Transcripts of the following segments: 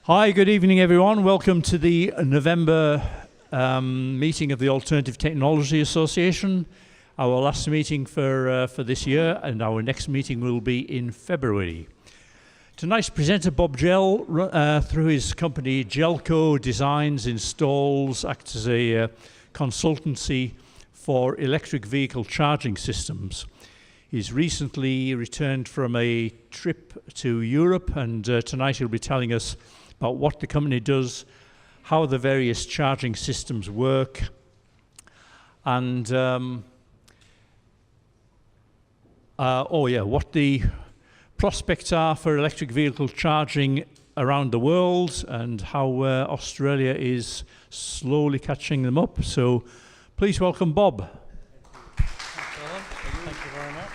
Hi, good evening everyone. Welcome to the November meeting of the Alternative Technology Association. Our last meeting for this year, and our next meeting will be in February. Tonight's presenter, Bob Gell, through his company GELCO Designs, installs, acts as a consultancy for electric vehicle charging systems. He's recently returned from a trip to Europe, and tonight he'll be telling us about what the company does, how the various charging systems work, and what the prospects are for electric vehicle charging around the world, and how Australia is slowly catching them up. So please welcome Bob. Thank you very much.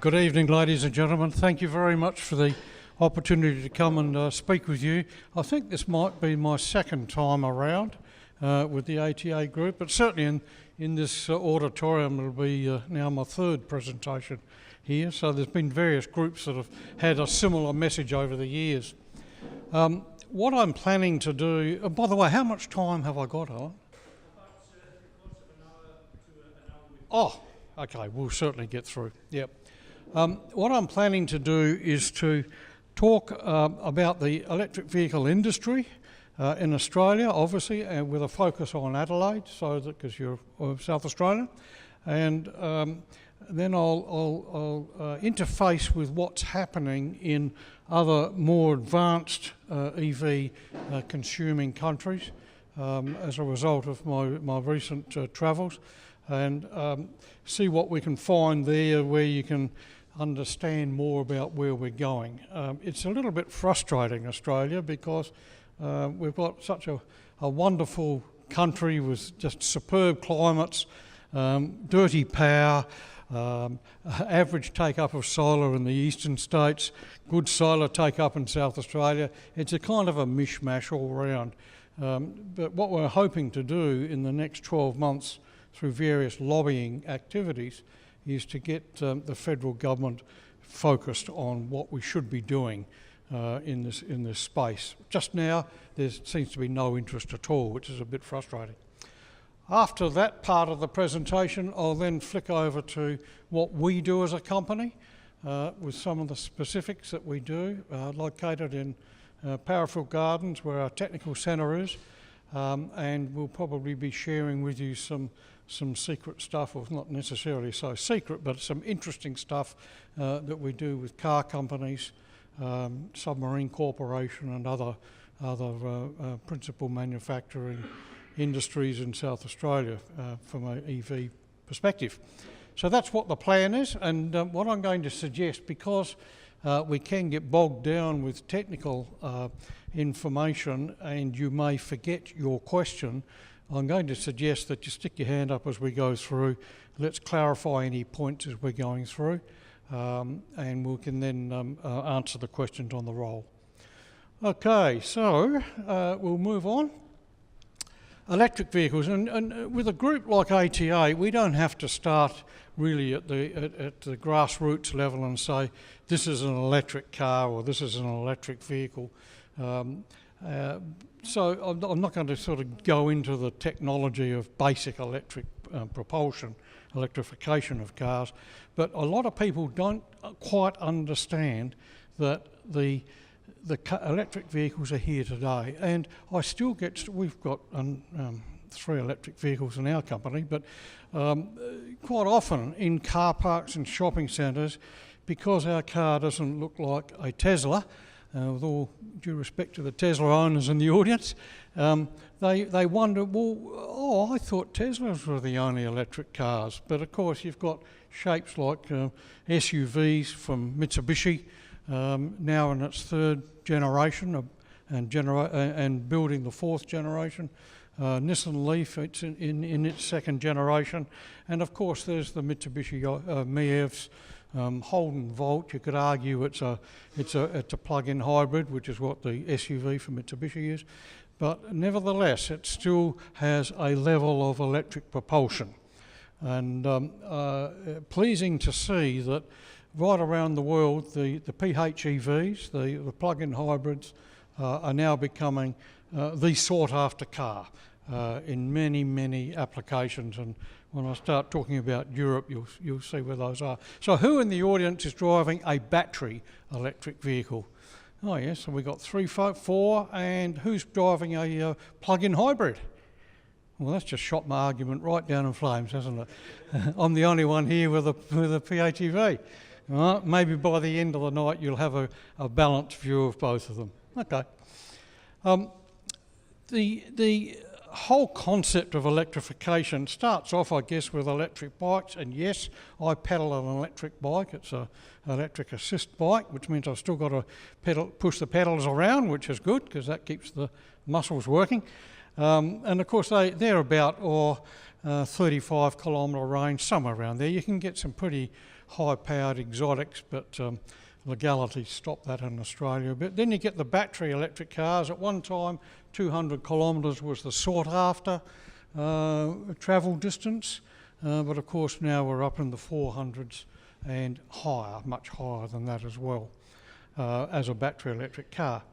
Good evening, ladies and gentlemen. Thank you very much for the opportunity to come and speak with you. I think this might be my second time around with the ATA group, but certainly in this auditorium it'll be now my third presentation here. So there's been various groups that have had a similar message over the years. What I'm planning to do, by the way, how much time have I got, Alan? Oh, okay, we'll certainly get through. Yep. What I'm planning to do is to talk about the electric vehicle industry in Australia, obviously, and with a focus on Adelaide, so that because you're South Australian, and then I'll interface with what's happening in other more advanced EV consuming countries as a result of my recent travels, and see what we can find there where you can understand more about where we're going. It's a little bit frustrating, Australia, because we've got such a wonderful country with just superb climates, dirty power, average take-up of solar in the eastern states, good solar take-up in South Australia. It's a kind of a mishmash all round. But what we're hoping to do in the next 12 months through various lobbying activities is to get the federal government focused on what we should be doing in this space. Just now, there seems to be no interest at all, which is a bit frustrating. After that part of the presentation, I'll then flick over to what we do as a company, with some of the specifics that we do, located in Parafield Gardens, where our technical centre is, and we'll probably be sharing with you some secret stuff, or not necessarily so secret, but some interesting stuff that we do with car companies, submarine corporation, and other principal manufacturing industries in South Australia from an EV perspective. So that's what the plan is, and what I'm going to suggest, because we can get bogged down with technical information and you may forget your question, I'm going to suggest that you stick your hand up as we go through. Let's clarify any points as we're going through, and we can then answer the questions on the roll. Okay, so we'll move on. Electric vehicles, and with a group like ATA, we don't have to start really at the grassroots level and say this is an electric car or this is an electric vehicle. So I'm not going to sort of go into the technology of basic electric propulsion, electrification of cars, but a lot of people don't quite understand that the electric vehicles are here today, and I still get, we've got 3 electric vehicles in our company, but quite often in car parks and shopping centres, because our car doesn't look like a Tesla, with all due respect to the Tesla owners in the audience, they wonder, well, I thought Teslas were the only electric cars. But of course you've got shapes like SUVs from Mitsubishi, now in its 3rd generation and building the 4th generation. Nissan Leaf, it's in its 2nd generation. And of course there's the Mitsubishi Mievs, Holden Volt. You could argue it's a plug-in hybrid, which is what the SUV from Mitsubishi is, but nevertheless it still has a level of electric propulsion, and pleasing to see that right around the world, the PHEVs, the plug-in hybrids, are now becoming the sought-after car in many, many applications. And when I start talking about Europe, you'll see where those are. So who in the audience is driving a battery electric vehicle? Oh yes, so we've got 4, and who's driving a plug-in hybrid? Well, that's just shot my argument right down in flames, hasn't it? I'm the only one here with a PHEV. Well, maybe by the end of the night you'll have a balanced view of both of them. Okay. The whole concept of electrification starts off, I guess, with electric bikes. And yes, I pedal an electric bike. It's an electric assist bike, which means I've still got to push the pedals around, which is good because that keeps the muscles working. And of course, they're about 35 kilometre range, somewhere around there. You can get some pretty high-powered exotics, but legality stopped that in Australia a bit. Then you get the battery electric cars. At one time, 200 kilometres was the sought-after travel distance, but of course now we're up in the 400s and higher, much higher than that as well, as a battery electric car.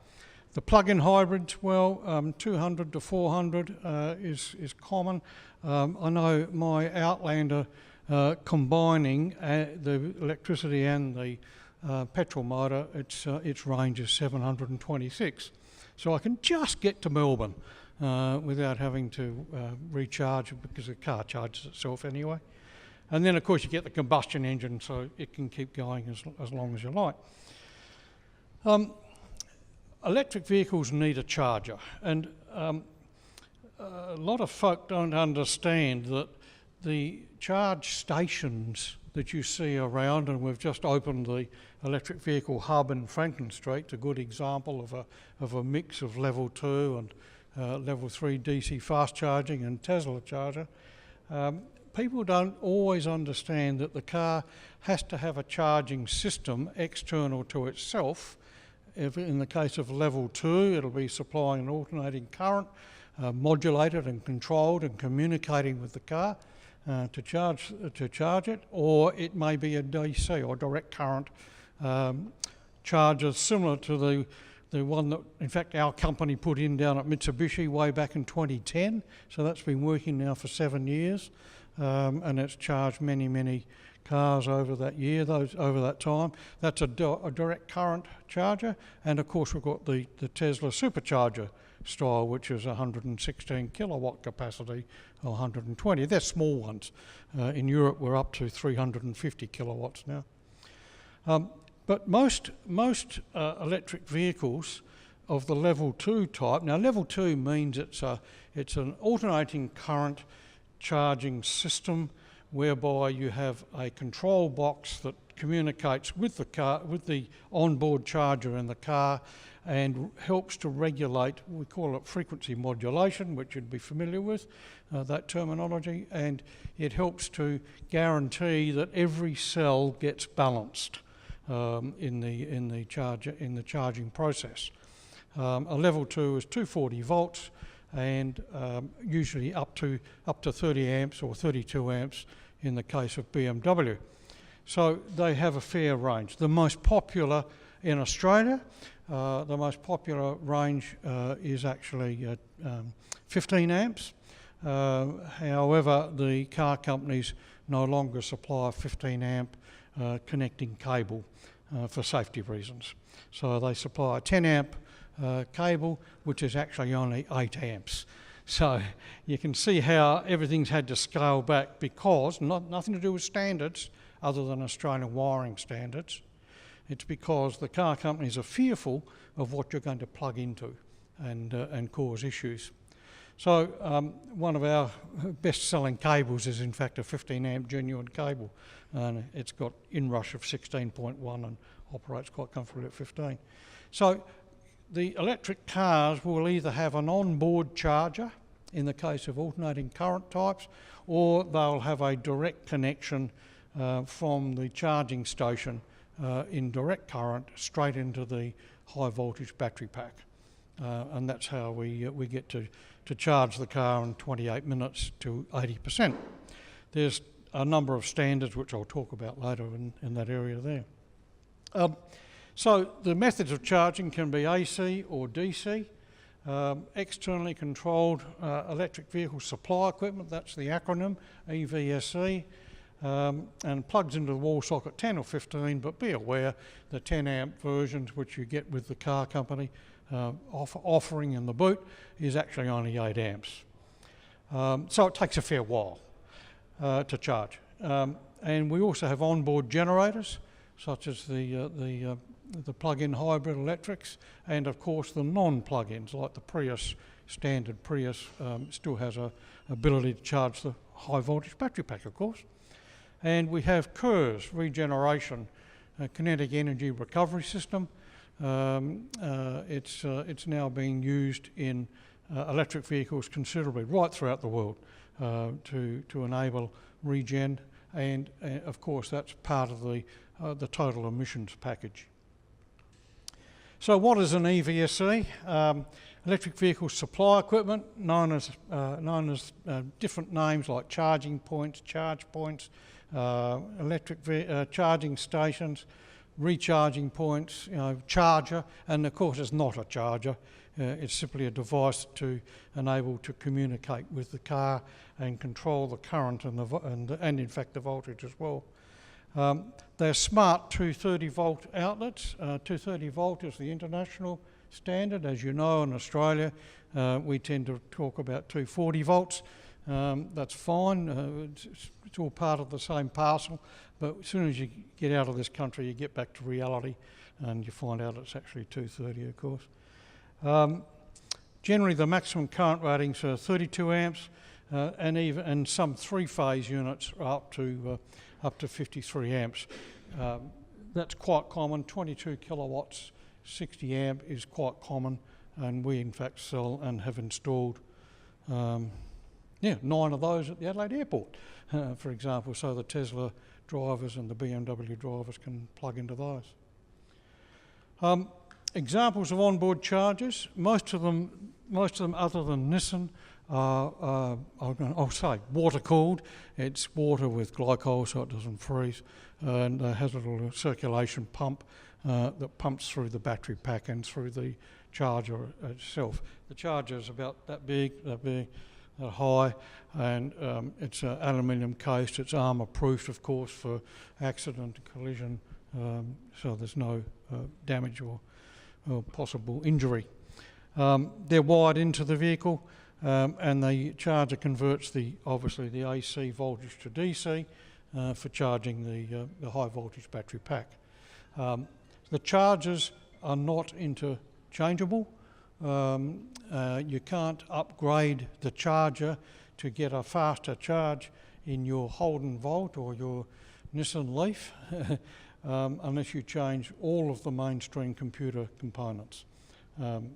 The plug-in hybrids, well, 200 to 400 is common. I know my Outlander combining the electricity and the petrol motor, its range is 726. So I can just get to Melbourne without having to recharge because the car charges itself anyway. And then of course you get the combustion engine, so it can keep going as long as you like. Electric vehicles need a charger, and a lot of folk don't understand that the charge stations that you see around, and we've just opened the electric vehicle hub in Franklin Street, a good example of a mix of level 2 and level 3 DC fast charging and Tesla charger. People don't always understand that the car has to have a charging system external to itself. If in the case of level 2, it'll be supplying an alternating current, modulated and controlled and communicating with the car to charge it, or it may be a DC or direct current charger similar to the one that, in fact, our company put in down at Mitsubishi way back in 2010. So that's been working now for 7 years, and it's charged many, many cars over that time. That's a direct current charger, and of course we've got the Tesla supercharger style, which is 116 kilowatt capacity or 120. They're small ones. In Europe we're up to 350 kilowatts now. But most electric vehicles of the level 2 type, now level 2 means it's an alternating current charging system whereby you have a control box that communicates with the car, with the onboard charger in the car, and helps to regulate, we call it frequency modulation, which you'd be familiar with, that terminology, and it helps to guarantee that every cell gets balanced in the charging process. A level 2 is 240 volts and usually up to 30 amps or 32 amps in the case of BMW. So they have a fair range. The most popular in Australia, the most popular range is actually 15 amps. However, the car companies no longer supply a 15 amp connecting cable for safety reasons. So they supply a 10 amp cable, which is actually only 8 amps. So you can see how everything's had to scale back because, nothing to do with standards other than Australian wiring standards, it's because the car companies are fearful of what you're going to plug into and cause issues. So one of our best-selling cables is in fact a 15 amp genuine cable, and it's got inrush of 16.1 and operates quite comfortably at 15. So the electric cars will either have an onboard charger in the case of alternating current types, or they'll have a direct connection from the charging station in direct current straight into the high voltage battery pack. And that's how we get to charge the car in 28 minutes to 80%. There's a number of standards which I'll talk about later in that area there. So the methods of charging can be AC or DC. Externally controlled electric vehicle supply equipment, that's the acronym, EVSE, and plugs into the wall socket 10 or 15, but be aware the 10 amp versions which you get with the car company offering in the boot is actually only 8 amps. So it takes a fair while to charge. And we also have onboard generators, such as the plug-in hybrid electrics, and of course the non-plug-ins, like the Prius, standard Prius, still has a ability to charge the high voltage battery pack, of course. And we have KERS, regeneration, kinetic energy recovery system. It's now being used in electric vehicles considerably right throughout the world to enable regen, and of course that's part of the total emissions package. So what is an EVSE? Electric vehicle supply equipment, known as different names like charging points, charge points, charging stations, recharging points, charger, and of course it's not a charger. It's simply a device to enable to communicate with the car and control the current and in fact the voltage as well. They're smart 230 volt outlets. 230 volt is the international standard. As you know, in Australia we tend to talk about 240 volts. That's fine, it's all part of the same parcel, but as soon as you get out of this country you get back to reality and you find out it's actually 230, of course. Generally the maximum current ratings are 32 amps and some three-phase units are up to 53 amps. That's quite common. 22 kilowatts 60 amp is quite common, and we in fact sell and have installed 9 of those at the Adelaide Airport, for example, so the Tesla drivers and the BMW drivers can plug into those. Examples of onboard chargers, most of them other than Nissan are I'll say water cooled. It's water with glycol so it doesn't freeze, and it has a little circulation pump that pumps through the battery pack and through the charger itself. The charger is about that big, that high, and it's aluminium cased. It's armour proofed, of course, for accident, collision, so there's no damage or possible injury. They're wired into the vehicle, and the charger converts obviously the AC voltage to DC for charging the high voltage battery pack. The chargers are not interchangeable. You can't upgrade the charger to get a faster charge in your Holden Volt or your Nissan Leaf unless you change all of the mainstream computer components.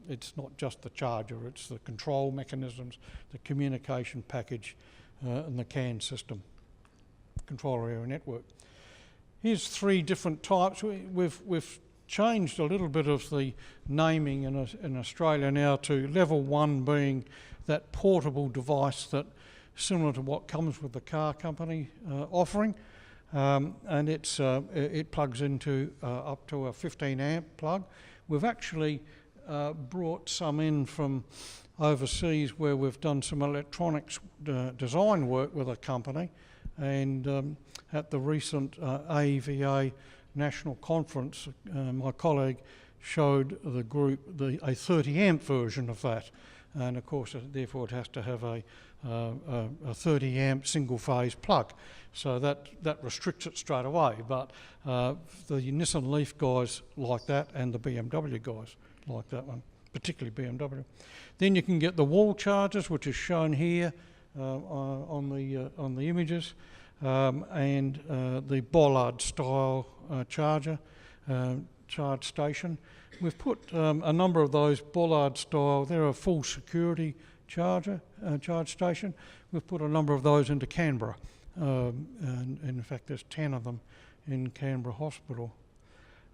It's not just the charger, it's the control mechanisms, the communication package, and the CAN system, control area network. Here's 3 different types. We've changed a little bit of the naming in Australia now to level 1 being that portable device that similar to what comes with the car company offering, and it plugs into up to a 15 amp plug. We've actually brought some in from overseas where we've done some electronics design work with a company, and at the recent AEVA national conference, my colleague showed the group a 30 amp version of that, and of course therefore it has to have a 30 amp single phase plug, so that restricts it straight away, but the Nissan Leaf guys like that, and the BMW guys like that one, particularly BMW. Then you can get the wall chargers, which is shown here on the images, and the bollard style charge station. We've put a number of those bollard style. They're a full security charge station. We've put a number of those into Canberra, and in fact there's 10 of them in Canberra Hospital.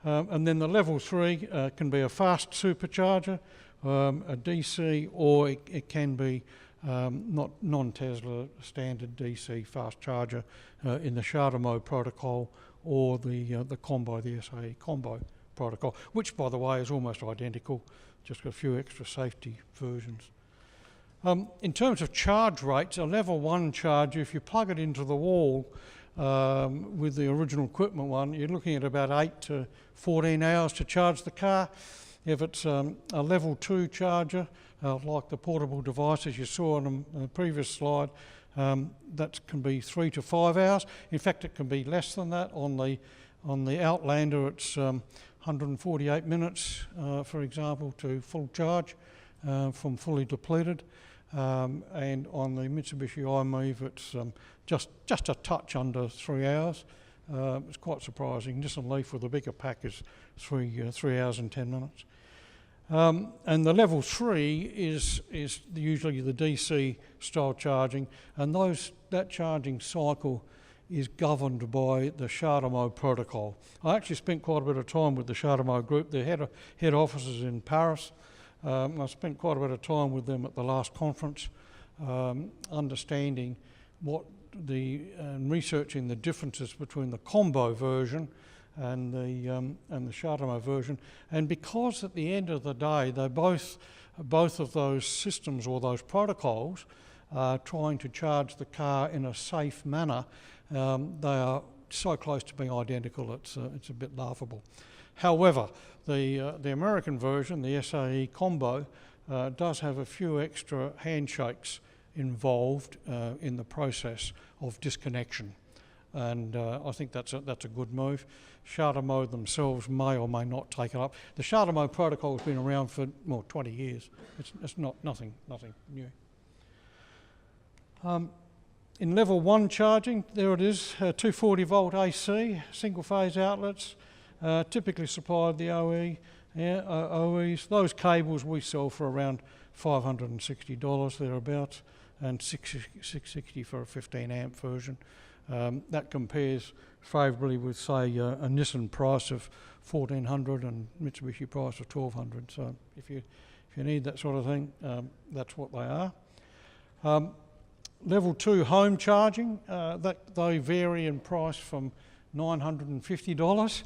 And then the level 3 can be a fast supercharger, a DC, or it can be not non-Tesla standard DC fast charger in the Charter mode protocol, or the combo, the SAE combo protocol, which, by the way, is almost identical, just got a few extra safety versions. In terms of charge rates, a level 1 charger, if you plug it into the wall with the original equipment one, you're looking at about 8 to 14 hours to charge the car. If it's a level 2 charger, like the portable devices you saw on the previous slide, that can be 3 to 5 hours. In fact, it can be less than that. On the Outlander, it's 148 minutes, for example, to full charge from fully depleted. And on the Mitsubishi iMove, it's just a touch under 3 hours. It's quite surprising. Nissan Leaf with a bigger pack is 3 hours and 10 minutes. And the level 3 is usually the DC style charging, and that charging cycle is governed by the Chardonnay protocol. I actually spent quite a bit of time with the Chardonnay group. Their head office is in Paris. I spent quite a bit of time with them at the last conference, understanding researching the differences between the combo version and the Chardonnay version. And because at the end of the day, they both of those systems or those protocols are trying to charge the car in a safe manner, they are so close to being identical, it's a bit laughable. However, the American version, the SAE combo, does have a few extra handshakes involved in the process of disconnection, and I think that's a good move. Chardonnay themselves may or may not take it up. The Chardonnay protocol has been around for 20 years. It's nothing new. In level 1 charging, there it is, 240 volt AC, single phase outlets, typically supplied the OEs. Those cables we sell for around $560 thereabouts, and $660 for a 15 amp version. That compares favourably with, say, a Nissan price of $1,400 and Mitsubishi price of $1,200. So if you need that sort of thing, that's what they are. Level 2 home charging, they vary in price from $950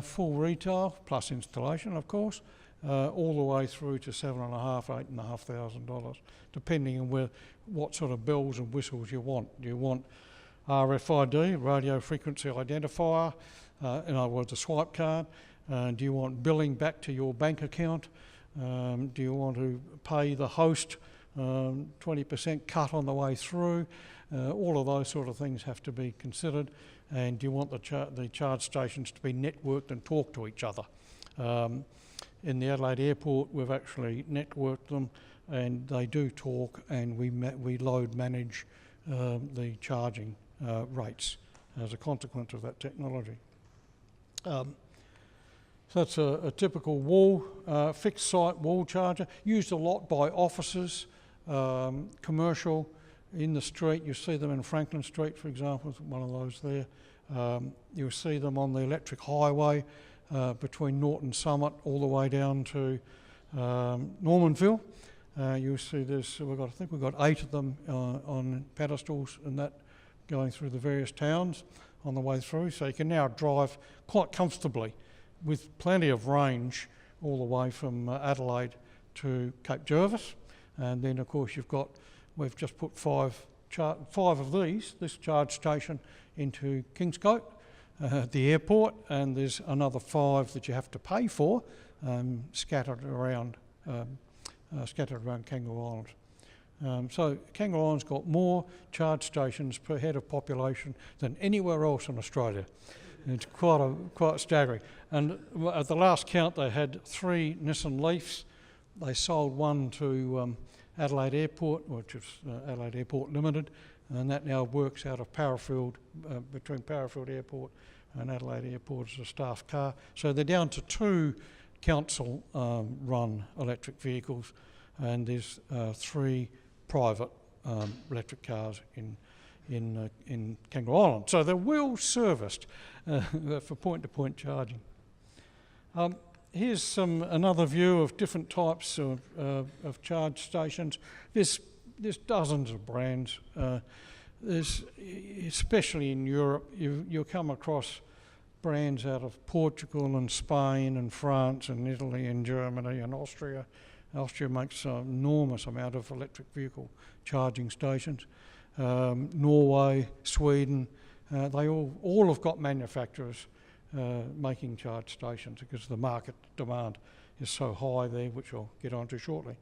full retail plus installation, of course, all the way through to $7,500, $8,500, depending on what sort of bells and whistles you want. Do you want RFID, radio frequency identifier, in other words, a swipe card? Do you want billing back to your bank account? Do you want to pay the host 20% cut on the way through? All of those sort of things have to be considered. And do you want the charge stations to be networked and talk to each other? In the Adelaide Airport, we've actually networked them, and they do talk, and we load manage the charging rates as a consequence of that technology. So that's a typical fixed site wall charger, used a lot by offices, commercial, in the street. You see them in Franklin Street, for example, one of those there. You'll see them on the electric highway between Norton Summit all the way down to Normanville. You'll see I think we've got 8 of them on pedestals and that going through the various towns on the way through. So you can now drive quite comfortably with plenty of range all the way from Adelaide to Cape Jervis. And then, of course, we've just put 5 of this charge station into Kingscote at the airport, and there's another 5 that you have to pay for, scattered around Kangaroo Island. So Kangaroo Island's got more charge stations per head of population than anywhere else in Australia. It's quite staggering. And at the last count, they had 3 Nissan Leafs. They sold one to Adelaide Airport, which is Adelaide Airport Limited, and that now works out of Parafield, between Parafield Airport and Adelaide Airport as a staff car. So they're down to 2 council-run electric vehicles, and there's 3 private electric cars in Kangaroo Island. So they're well serviced for point-to-point charging. Here's another view of different types of charge stations. There's dozens of brands. Especially in Europe, you'll come across brands out of Portugal and Spain and France and Italy and Germany and Austria. Austria makes an enormous amount of electric vehicle charging stations. Norway, Sweden, they all have got manufacturers making charge stations because the market demand is so high there, which I'll get onto shortly.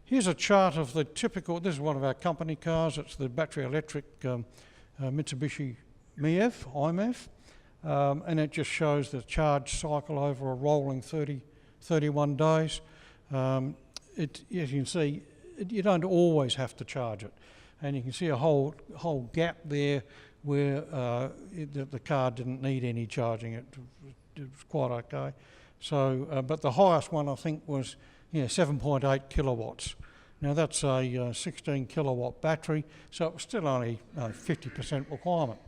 Here's a chart of the typical, this is one of our company cars, it's the battery electric Mitsubishi IMEV, and it just shows the charge cycle over a rolling 31 days. As you can see, you don't always have to charge it, and you can see a whole gap there where the car didn't need any charging. It was quite okay. So, but the highest one I think was 7.8 kilowatts. Now that's a 16 kilowatt battery, so it was still only 50% requirement.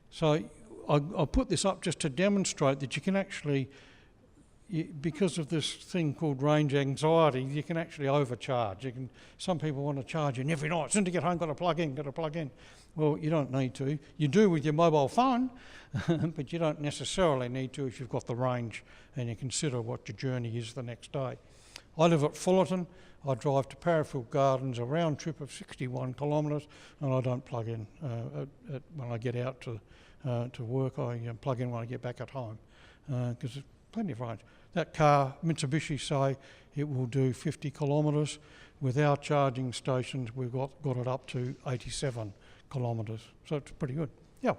So I put this up just to demonstrate that you can actually, because of this thing called range anxiety, you can actually overcharge. Some people want to charge in every night. As soon as you get home, got to plug in. Well, you don't need to. You do with your mobile phone, but you don't necessarily need to if you've got the range and you consider what your journey is the next day. I live at Fullerton. I drive to Parafield Gardens, a round trip of 61 kilometres, and I don't plug in when I get out to work. I plug in when I get back at home because there's plenty of range. That car, Mitsubishi, say it will do 50 kilometres. With our charging stations, we've got it up to 87 kilometres, so it's pretty good. Yeah.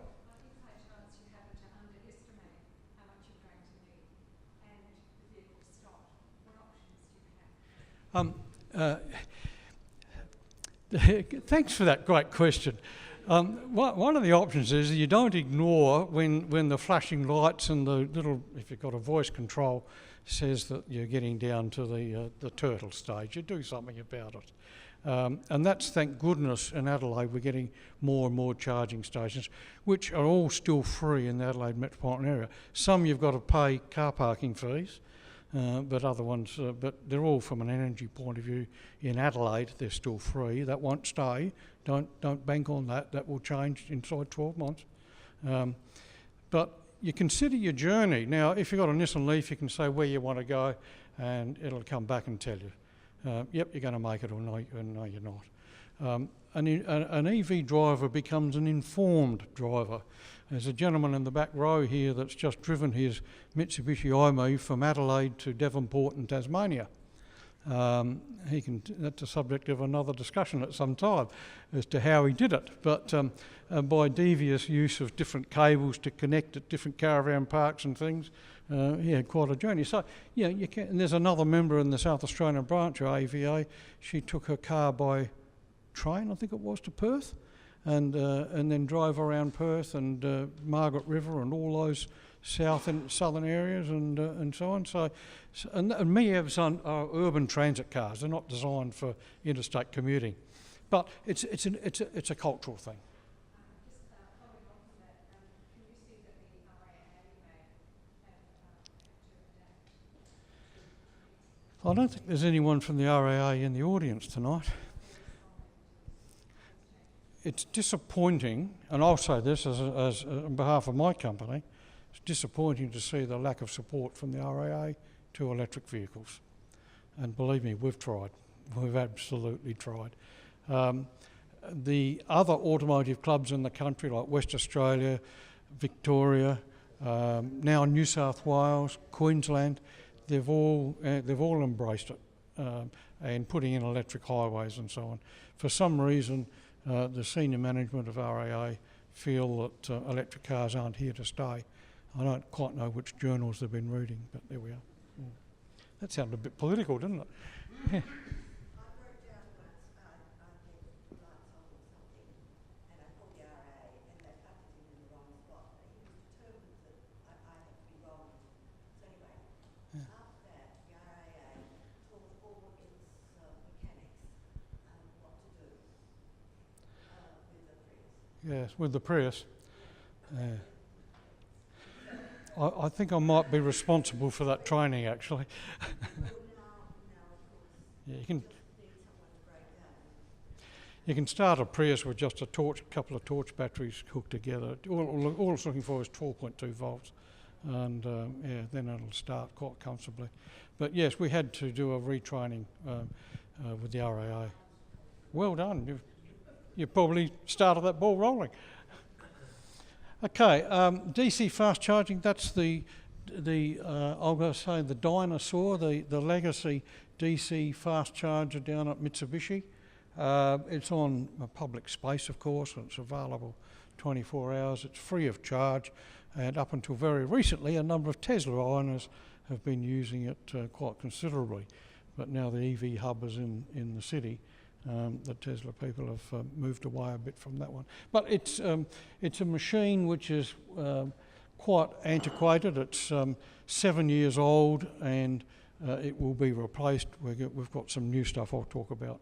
Thanks for that great question. One of the options is you don't ignore when the flashing lights and the little, if you've got a voice control, says that you're getting down to the turtle stage. You do something about it. And that's, thank goodness, in Adelaide we're getting more and more charging stations, which are all still free in the Adelaide metropolitan area. Some you've got to pay car parking fees, but other ones, but they're all from an energy point of view. In Adelaide, they're still free. That won't stay. Don't bank on that. That will change inside 12 months. But you consider your journey. Now, if you've got a Nissan Leaf, you can say where you want to go, and it'll come back and tell you. Yep, you're going to make it, or no, you're not. An EV driver becomes an informed driver. There's a gentleman in the back row here that's just driven his Mitsubishi IMEV from Adelaide to Devonport in Tasmania. That's a subject of another discussion at some time as to how he did it, but by devious use of different cables to connect at different caravan parks and things, he had quite a journey. So, yeah, you can. And there's another member in the South Australian branch of AVA. She took her car by train, I think it was, to Perth, and then drove around Perth and Margaret River and all those southern areas and so on. And MEAVs are urban transit cars. They're not designed for interstate commuting, but it's a cultural thing. I don't think there's anyone from the RAA in the audience tonight. It's disappointing, and I'll say this as on behalf of my company, it's disappointing to see the lack of support from the RAA to electric vehicles. And believe me, we've tried. We've absolutely tried. The other automotive clubs in the country, like West Australia, Victoria, now New South Wales, Queensland, they've all embraced it and putting in electric highways and so on. For some reason, the senior management of RAA feel that electric cars aren't here to stay. I don't quite know which journals they've been reading, but there we are. Yeah. That sounded a bit political, didn't it? Yeah. Yes, with the Prius. I think I might be responsible for that training, actually. Yeah, you can start a Prius with just a couple of torch batteries hooked together. All it's looking for is 12.2 volts. and yeah, then it'll start quite comfortably. But yes, we had to do a retraining with the RAA. Well done. You probably started that ball rolling. Okay, DC fast charging. That's the I'm going to say the dinosaur, the legacy DC fast charger down at Mitsubishi. It's on a public space, of course, and it's available 24 hours. It's free of charge, and up until very recently, a number of Tesla owners have been using it quite considerably. But now the EV hub is in the city. The Tesla people have moved away a bit from that one. But it's a machine which is quite antiquated. It's 7 years old, and it will be replaced. We've got some new stuff I'll talk about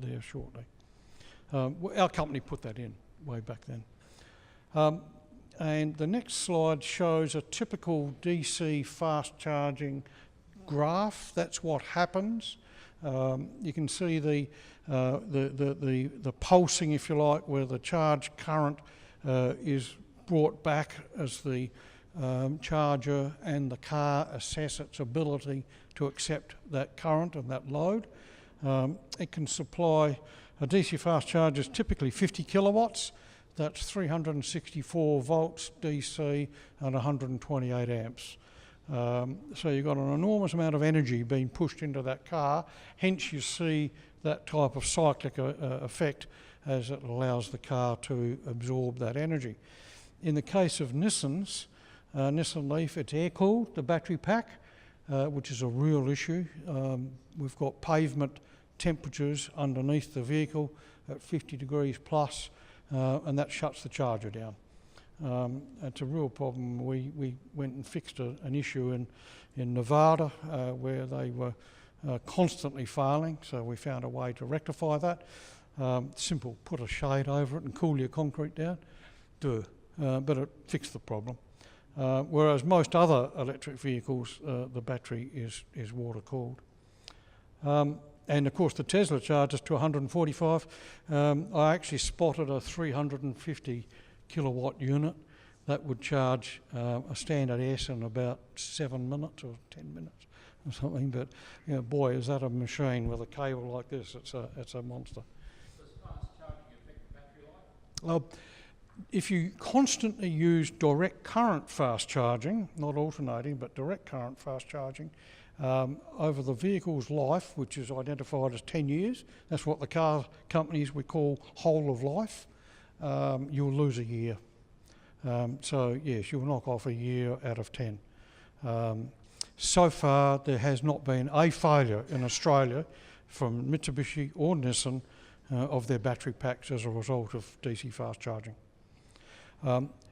there shortly. Our company put that in way back then. And the next slide shows a typical DC fast charging graph. That's what happens. You can see the pulsing, if you like, where the charge current is brought back as the charger and the car assess its ability to accept that current and that load. It can supply, a DC fast charger is typically 50 kilowatts. That's 364 volts DC and 128 amps. So you've got an enormous amount of energy being pushed into that car, hence you see that type of cyclic effect as it allows the car to absorb that energy. In the case of Nissan Leaf, it's air-cooled, the battery pack, which is a real issue. We've got pavement temperatures underneath the vehicle at 50 degrees plus, and that shuts the charger down. It's a real problem. We went and fixed an issue in Nevada where they were constantly failing, so we found a way to rectify that. Simple, put a shade over it and cool your concrete down. But it fixed the problem. Whereas most other electric vehicles, the battery is water cooled. And of course the Tesla charges to 145. I actually spotted a 350 kilowatt unit that would charge a standard S in about 7 minutes or 10 minutes or something. But you know, boy, is that a machine with a cable like this. It's a monster. Does fast charging affect the battery life? If you constantly use direct current fast charging, not alternating, but direct current fast charging, over the vehicle's life, which is identified as 10 years, that's what the car companies we call whole of life, you'll lose a year. So yes, you'll knock off a year out of 10. So far there has not been a failure in Australia from Mitsubishi or Nissan of their battery packs as a result of DC fast charging.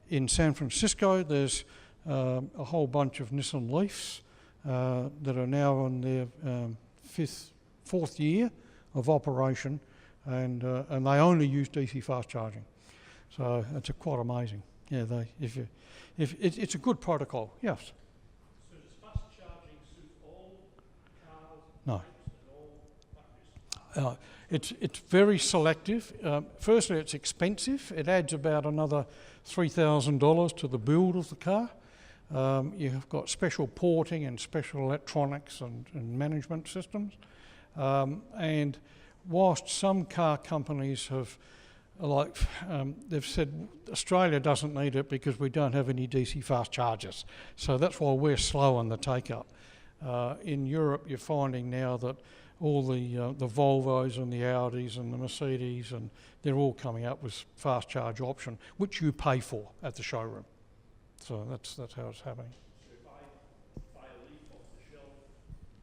In San Francisco there's a whole bunch of Nissan Leafs that are now on their fourth year of operation, and they only use DC fast charging. So it's quite amazing. Yeah, it's a good protocol. Yes. So does fast charging suit all cars? No. And all batteries? It's very selective. Firstly, it's expensive. It adds about another $3,000 to the build of the car. You've got special porting and special electronics and management systems. And whilst some car companies have, they've said Australia doesn't need it because we don't have any DC fast chargers. So that's why we're slow on the take-up. In Europe, you're finding now that all the Volvos and the Audis and the Mercedes, and they're all coming up with fast charge option, which you pay for at the showroom. So that's how it's happening. So if I buy a Leaf off the shelf,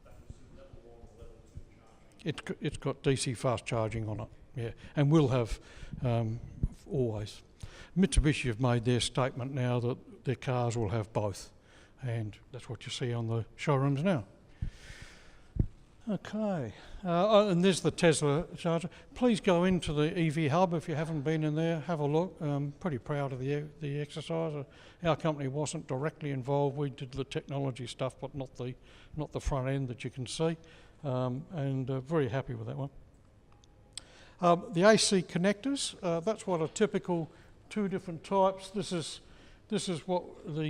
that will suit level 1 or level 2 charging? It's got DC fast charging on it, yeah, and will have always. Mitsubishi have made their statement now that their cars will have both, and that's what you see on the showrooms now. Okay, and there's the Tesla charger. Please go into the EV hub if you haven't been in there. Have a look. I'm pretty proud of the exercise. Our company wasn't directly involved. We did the technology stuff, but not the front end that you can see. And very happy with that one. The AC connectors. That's what a typical 2 different types. This is This is what the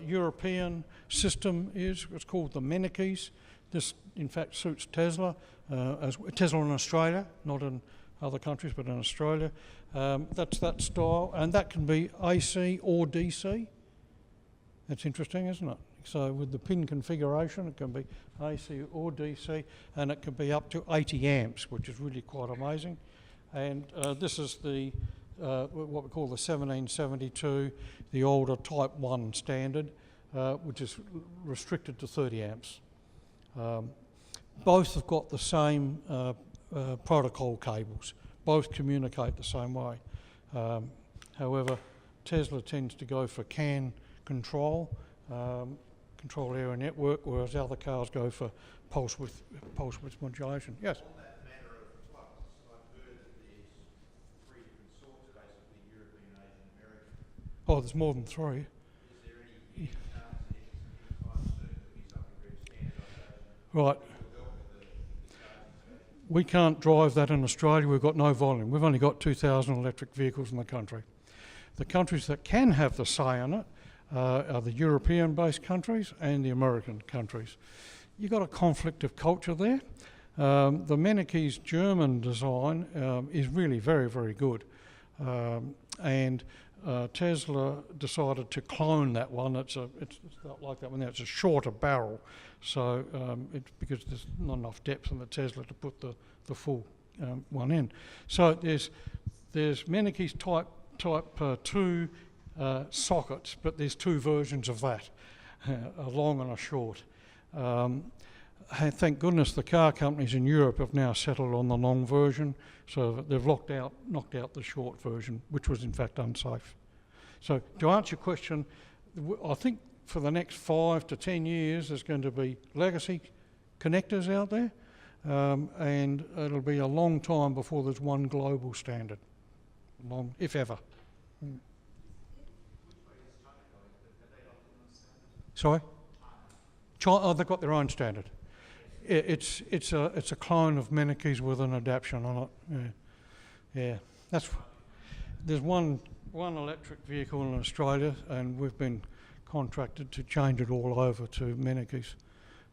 European system is. It's called the Menikeys. This, in fact, suits Tesla, Tesla in Australia, not in other countries, but in Australia. That's that style, and that can be AC or DC. That's interesting, isn't it? So with the pin configuration, it can be AC or DC, and it can be up to 80 amps, which is really quite amazing. And this is the what we call the 1772, the older Type 1 standard, which is restricted to 30 amps. Both have got the same protocol cables. Both communicate the same way. However, Tesla tends to go for CAN control, control area network, whereas other cars go for pulse width modulation. Yes? On that matter of flux, I've heard that there's 3 different sorts, basically European, Asian, American. Oh, there's more than 3. Is there any chance that anytime soon there'll be something very standardisation? Right. We can't drive that in Australia. We've got no volume. We've only got 2,000 electric vehicles in the country. The countries that can have the say in it are the European-based countries and the American countries. You've got a conflict of culture there. The Menike's German design is really very, very good. And Tesla decided to clone that one. It's not like that one there. It's a shorter barrel, so it's because there's not enough depth in the Tesla to put the full one in. So there's Menike's Type 2 sockets, but there's 2 versions of that, a long and a short. Thank goodness the car companies in Europe have now settled on the long version, so they've knocked out the short version, which was in fact unsafe. So to answer your question, I think for the next 5 to 10 years there's going to be legacy connectors out there, and it'll be a long time before there's one global standard, long, if ever. Sorry? China, they've got their own standard. It's a clone of Menike's with an adaptation on it. Yeah. There's one electric vehicle in Australia, and we've been contracted to change it all over to Menike's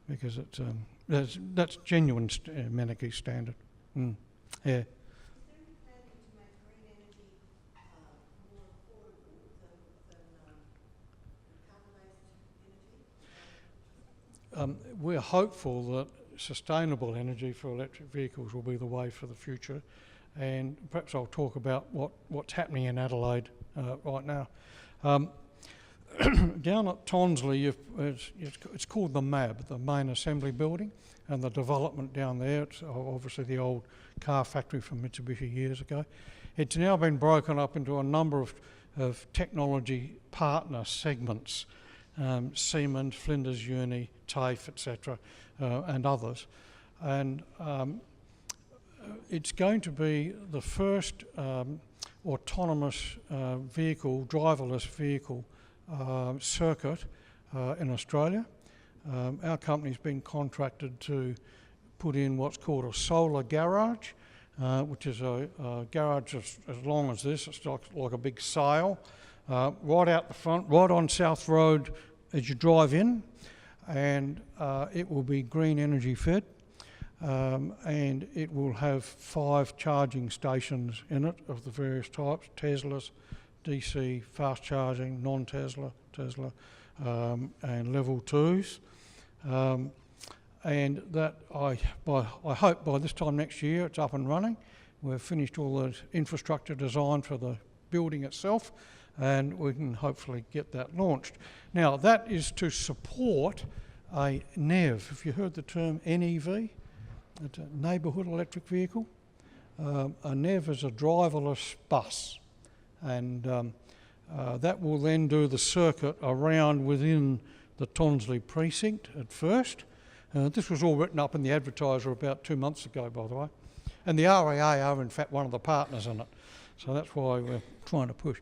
because that's genuine Menike's standard. Yeah. We're hopeful that sustainable energy for electric vehicles will be the way for the future, and perhaps I'll talk about what's happening in Adelaide right now. Down at Tonsley, it's called the MAB, the Main Assembly Building, and the development down there, it's obviously the old car factory from Mitsubishi years ago. It's now been broken up into a number of technology partner segments, Siemens, Flinders Uni, TAFE, etc., and others. And it's going to be the first autonomous vehicle, driverless vehicle circuit in Australia. Our company's been contracted to put in what's called a solar garage, which is a garage as long as this. It's like a big sail, right out the front, right on South Road as you drive in, and it will be green energy fed, and it will have 5 charging stations in it of the various types: Teslas, DC, fast charging, non-Tesla, Tesla, and level 2s. And that I hope by this time next year it's up and running. We've finished all the infrastructure design for the building itself, and we can hopefully get that launched. Now that is to support a NEV. Have you heard the term NEV? It's a neighbourhood electric vehicle. A NEV is a driverless bus, and that will then do the circuit around within the Tonsley precinct at first. This was all written up in the Advertiser about 2 months ago, by the way. And the RAA are in fact one of the partners in it. So that's why we're trying to push.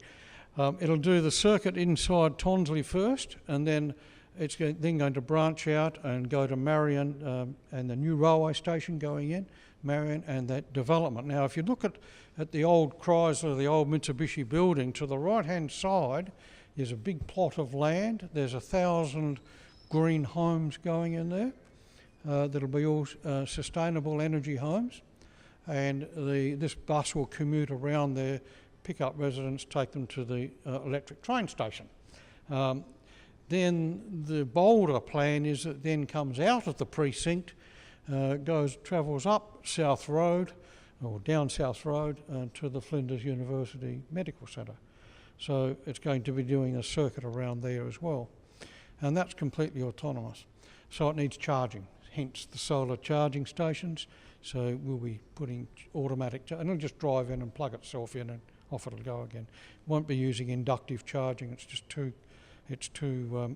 It'll do the circuit inside Tonsley first, and then it's then going to branch out and go to Marion and the new railway station going in, Marion, and that development. Now, if you look at the old Chrysler, the old Mitsubishi building, to the right-hand side, There's a big plot of land. There's 1,000 green homes going in there. That'll be all sustainable energy homes. And this bus will commute around there, pick up residents, take them to the electric train station. Then the bolder plan is it then comes out of the precinct, travels up South Road, or down South Road to the Flinders University Medical Centre. So it's going to be doing a circuit around there as well. And that's completely autonomous. So it needs charging, hence the solar charging stations. So we'll be putting automatic, and it'll just drive in and plug itself in and off it'll go again. Won't be using inductive charging, it's just too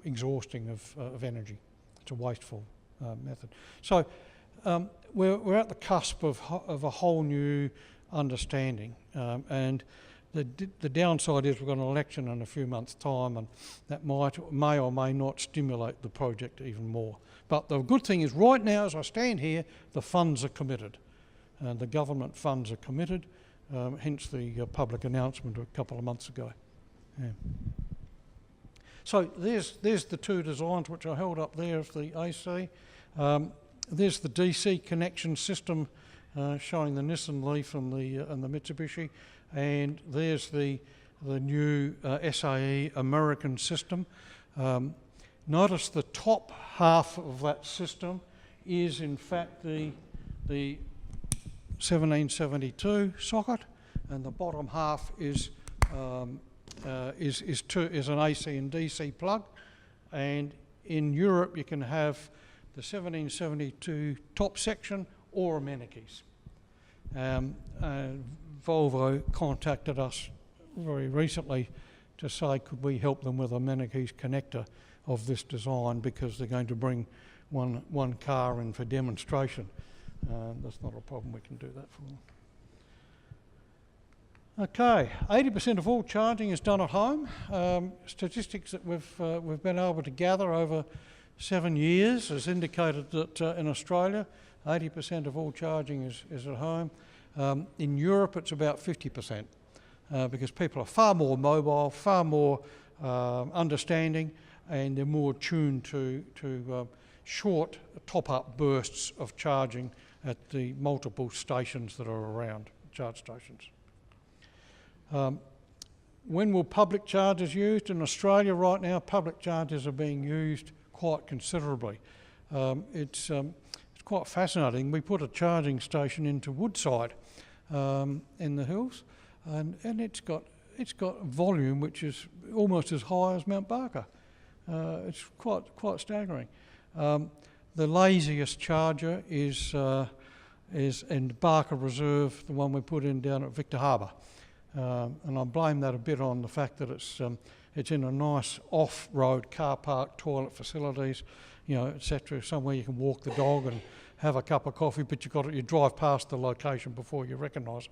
exhausting of energy. It's a wasteful method. So we're at the cusp of a whole new understanding, and the downside is we've got an election in a few months' time, and that may or may not stimulate the project even more. But the good thing is right now, as I stand here, the funds are committed, and the government funds are committed, hence the public announcement a couple of months ago. Yeah. So there's the two designs which I held up there of the AC. There's the DC connection system showing the Nissan Leaf and the Mitsubishi, and there's the new SAE American system. Notice the top half of that system is in fact the 1772 socket, and the bottom half is an AC and DC plug. And in Europe you can have the 1772 top section or a Mennekes. Volvo contacted us very recently to say could we help them with a Mennekes connector of this design, because they're going to bring one car in for demonstration. That's not a problem, we can do that for them. Okay, 80% of all charging is done at home. Statistics that we've been able to gather over 7 years has indicated that in Australia 80% of all charging is at home. In Europe it's about 50%, because people are far more mobile, far more understanding, and they're more tuned to short top-up bursts of charging at the multiple stations that are around, charge stations. When will public chargers used? In Australia right now, public chargers are being used quite considerably. It's quite fascinating. We put a charging station into Woodside in the hills, and it's got volume which is almost as high as Mount Barker. It's quite staggering. The laziest charger is in Barker Reserve, the one we put in down at Victor Harbour. And I blame that a bit on the fact that it's in a nice off-road car park, toilet facilities, etc. Somewhere you can walk the dog and have a cup of coffee, but you drive past the location before you recognise it.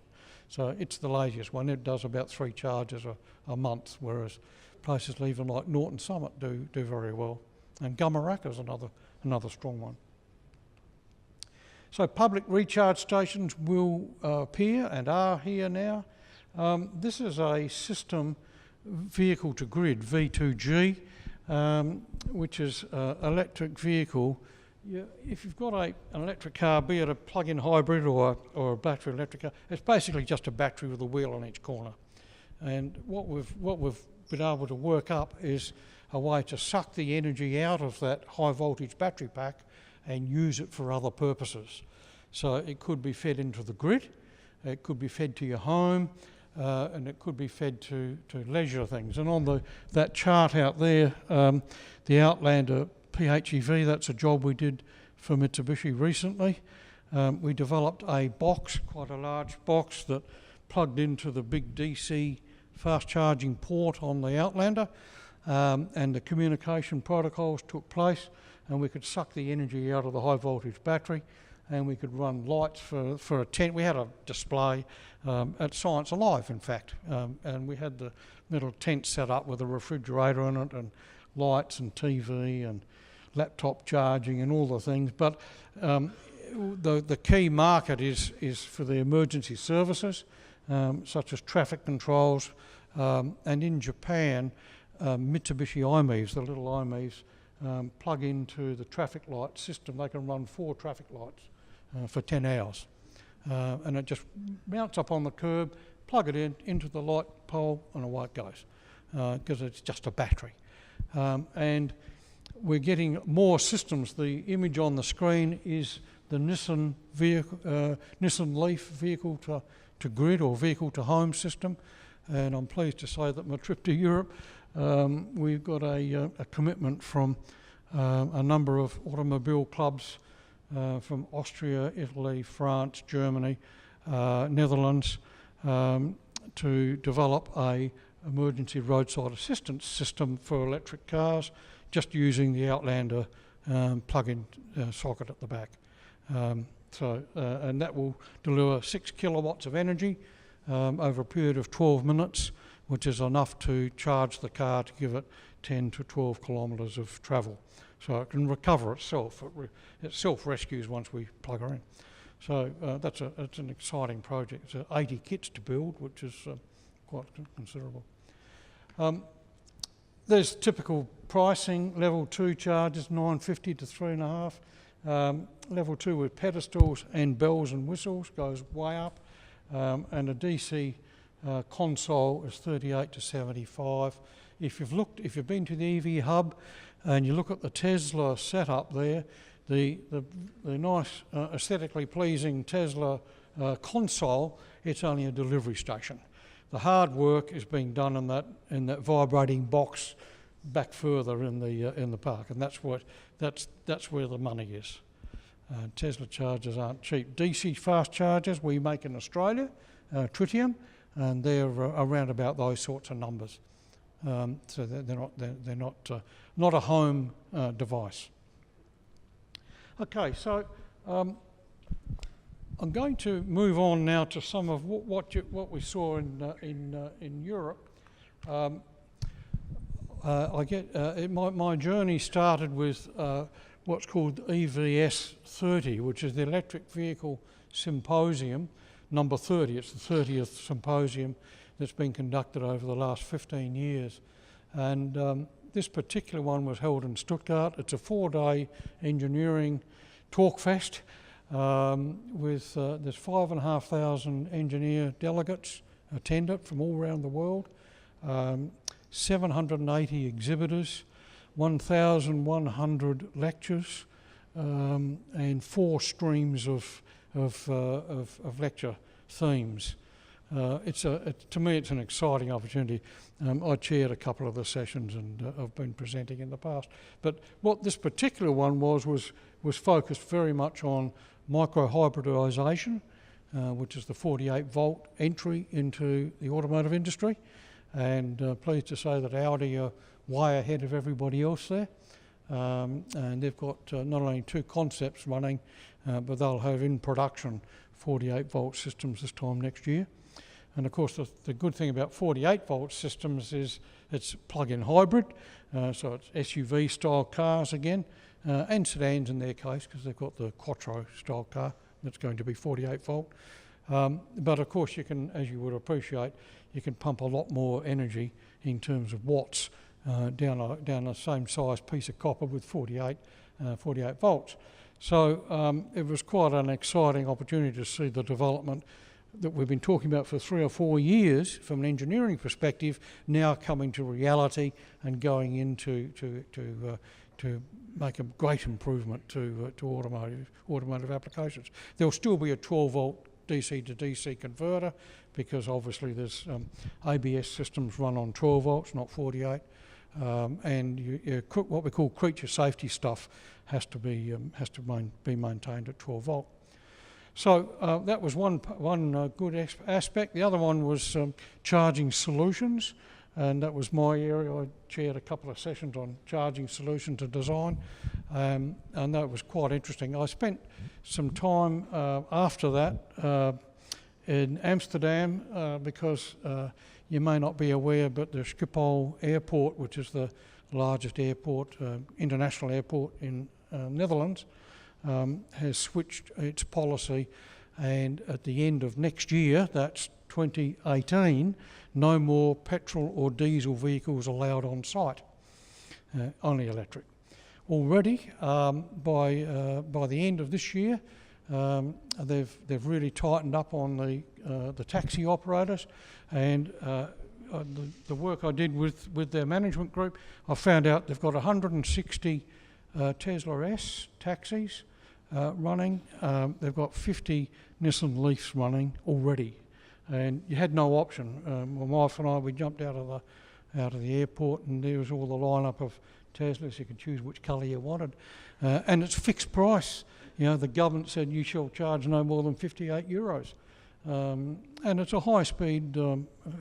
So it's the laziest one. It does about 3 charges a month, whereas places even like Norton Summit do very well. And Gumaraka is another strong one. So public recharge stations will appear and are here now. This is a system vehicle to grid, V2G, which is electric vehicle. If you've got an electric car, be it a plug-in hybrid or a battery electric car, it's basically just a battery with a wheel on each corner. And what we've been able to work up is a way to suck the energy out of that high voltage battery pack and use it for other purposes. So it could be fed into the grid, it could be fed to your home, and it could be fed to leisure things. And on that chart out there, the Outlander PHEV, that's a job we did for Mitsubishi recently. We developed a box, quite a large box, that plugged into the big DC fast charging port on the Outlander, and the communication protocols took place, and we could suck the energy out of the high voltage battery, and we could run lights for a tent. We had a display at Science Alive, in fact, and we had the metal tent set up with a refrigerator in it, and lights and TV and laptop charging and all the things. But the key market is for the emergency services, such as traffic controls, and in Japan Mitsubishi IMEs, the little IMEs, plug into the traffic light system. They can run 4 traffic lights for 10 hours. And it just mounts up on the curb, plug it into the light pole, and away it goes, because it's just a battery. And we're getting more systems. The image on the screen is the Nissan Leaf vehicle to grid or vehicle to home system. And I'm pleased to say that my trip to Europe, we've got a commitment from a number of automobile clubs from Austria, Italy, France, Germany, Netherlands, to develop a emergency roadside assistance system for electric cars, just using the Outlander plug-in socket at the back. And that will deliver 6 kilowatts of energy over a period of 12 minutes, which is enough to charge the car to give it 10 to 12 kilometres of travel. So it can recover itself. It self-rescues once we plug her in. So it's an exciting project. It's 80 kits to build, which is quite considerable. There's typical pricing. Level 2 charges $9.50 to $3.5. Level 2 with pedestals and bells and whistles goes way up. And a DC console is $38 to $75. If you've been to the EV hub and you look at the Tesla setup there, the nice aesthetically pleasing Tesla console, it's only a delivery station. The hard work is being done in that vibrating box back further in the park, and that's where the money is. Tesla chargers aren't cheap. DC fast chargers we make in Australia, Tritium, and they're around about those sorts of numbers. So they're not a home device. Okay, so I'm going to move on now to some of what we saw in Europe. My journey started with what's called EVS 30, which is the Electric Vehicle Symposium, number 30. It's the 30th symposium that's been conducted over the last 15 years. And this particular one was held in Stuttgart. It's a 4-day engineering talk fest with there's 5,500 engineer delegates attend it from all around the world, 780 exhibitors, 1,100 lectures, and 4 streams of lecture themes. To me, it's an exciting opportunity. I chaired a couple of the sessions and I've been presenting in the past. But what this particular one was focused very much on micro-hybridisation, which is the 48-volt entry into the automotive industry. And pleased to say that Audi are way ahead of everybody else there. And they've got not only 2 concepts running, but they'll have in production 48-volt systems this time next year. And of course, the good thing about 48-volt systems is it's plug-in hybrid, so it's SUV-style cars again, and sedans in their case, because they've got the Quattro-style car that's going to be 48-volt. But of course, you can, as you would appreciate, you can pump a lot more energy in terms of watts down the same size piece of copper with 48 volts. So it was quite an exciting opportunity to see the development that we've been talking about for 3 or 4 years from an engineering perspective now coming to reality and going into to make a great improvement to automotive applications. There'll still be a 12-volt DC to DC converter because obviously there's ABS systems run on 12 volts, not 48, and what we call creature safety stuff has to be maintained at 12 volt. So that was one good aspect. The other one was charging solutions, and that was my area. I chaired a couple of sessions on charging solution to design, and that was quite interesting. I spent some time after that in Amsterdam because you may not be aware, but the Schiphol Airport, which is the largest airport, international airport in Netherlands, has switched its policy and at the end of next year, that's 2018, no more petrol or diesel vehicles allowed on site, only electric. Already, by the end of this year, they've really tightened up on the taxi operators, and the work I did with their management group, I found out they've got 160 Tesla S taxis running. They've got 50 Nissan Leafs running already, and you had no option. My wife and I, we jumped out of the airport, and there was all the lineup of Teslas. You could choose which colour you wanted, and it's fixed price. You know, the government said you shall charge no more than €58, and it's a high-speed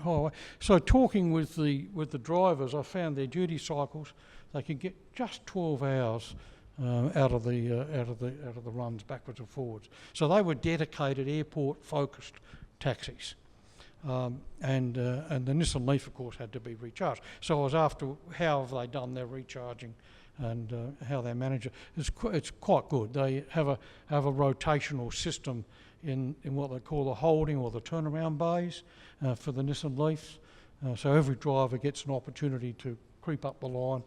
highway. So talking with the drivers, I found their duty cycles, they could get just 12 hours out of the runs backwards and forwards. So they were dedicated airport-focused taxis. And the Nissan Leaf, of course, had to be recharged. So I was after how have they done their recharging and how they manage it. It's quite good. They have a rotational system in what they call the holding or the turnaround bays for the Nissan Leafs. So every driver gets an opportunity to creep up the line,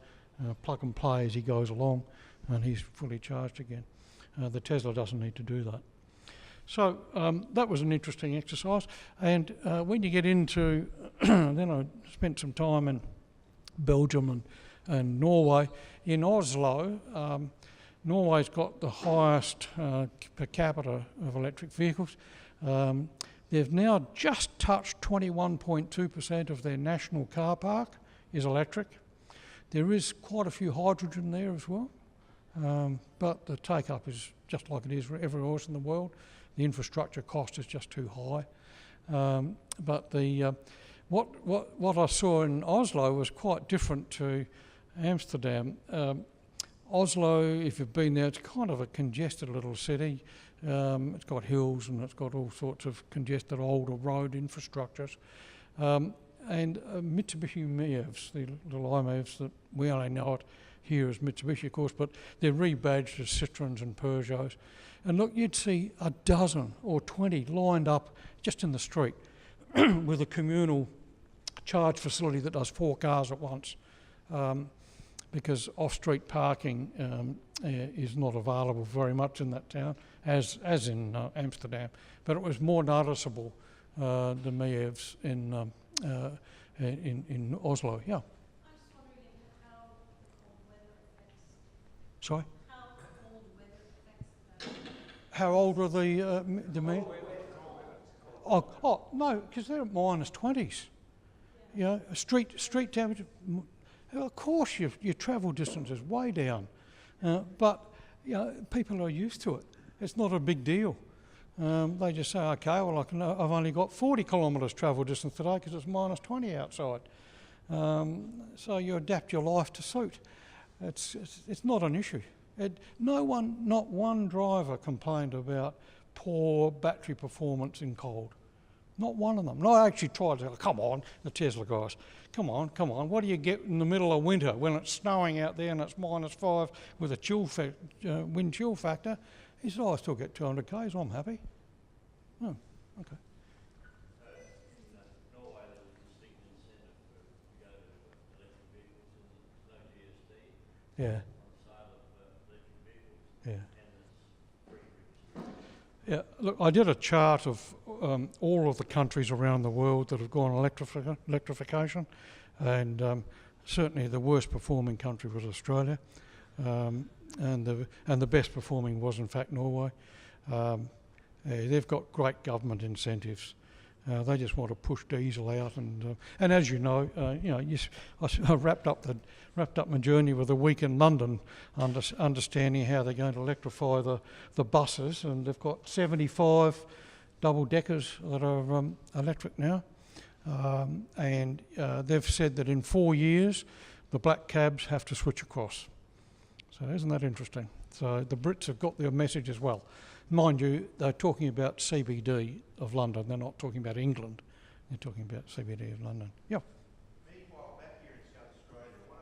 plug and play as he goes along, and he's fully charged again. The Tesla doesn't need to do that. So that was an interesting exercise, and when you get into, then I spent some time in Belgium and Norway. In Oslo, Norway's got the highest per capita of electric vehicles. They've now just touched 21.2% of their national car park is electric. There is quite a few hydrogen there as well, but the take-up is just like it is everywhere else in the world. The infrastructure cost is just too high. But what I saw in Oslo was quite different to Amsterdam. Oslo, if you've been there, it's kind of a congested little city. It's got hills and it's got all sorts of congested older road infrastructures. And Mitsubishi MEVs, the iMEVs that we only know it here as Mitsubishi, of course, but they're rebadged as Citroens and Peugeots. And look, you'd see a dozen or 20 lined up just in the street with a communal charge facility that does 4 cars at once, because off-street parking is not available very much in that town, as in Amsterdam. But it was more noticeable, the MEVs in Oslo. Yeah. I'm just wondering how cold weather affects. Sorry. How cold weather affects the. How old were the MEVs? Oh no, because they're at -20s. You know, street temperature. Of course, your travel distance is way down, but you know, people are used to it. It's not a big deal. They just say, okay, well, I've only got 40 kilometres travel distance today because it's -20 outside. So you adapt your life to suit. It's not an issue. Not one driver complained about poor battery performance in cold. Not one of them. And I actually tried to, come on, the Tesla guys, come on. What do you get in the middle of winter when it's snowing out there and it's -5 with a wind chill factor? He said, I still get 200 k's, I'm happy. Oh, okay. So in Norway there was a distinct incentive to go to electric vehicles and there's no GST Yeah, on the sale of electric vehicles yeah. and it's free routes. Yeah, look, I did a chart of all of the countries around the world that have gone electrification, and certainly the worst performing country was Australia, and the best performing was in fact Norway. They've got great government incentives. They just want to push diesel out, and as you know, I wrapped up my journey with a week in London, understanding how they're going to electrify the buses, and they've got 75 double deckers that are electric now, and they've said that in 4 years the black cabs have to switch across. So isn't that interesting? So the Brits have got their message as well. Mind you, they're talking about CBD of London. They're not talking about England. They're talking about CBD of London. Yeah. Meanwhile, back here in South Australia, one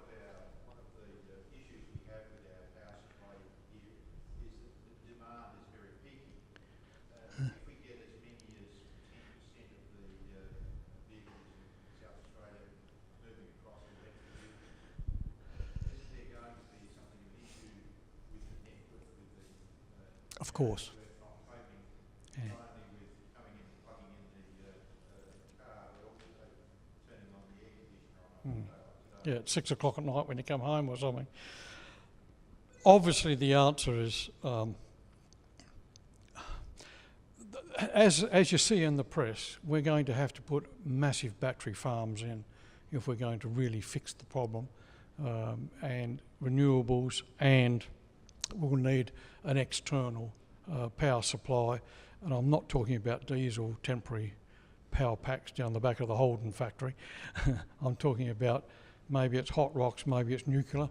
of the issues we have with our power supply here is that the demand is very peaky. If we Of course. I'm hoping Yeah. not only with coming in and plugging in the car, but also turning on the air conditioner on Yeah, at 6 o'clock at night when you come home or something. Obviously, the answer is, as you see in the press, we're going to have to put massive battery farms in if we're going to really fix the problem, and renewables, and we'll need an external power supply. And I'm not talking about diesel temporary power packs down the back of the Holden factory. I'm talking about maybe it's hot rocks, maybe it's nuclear.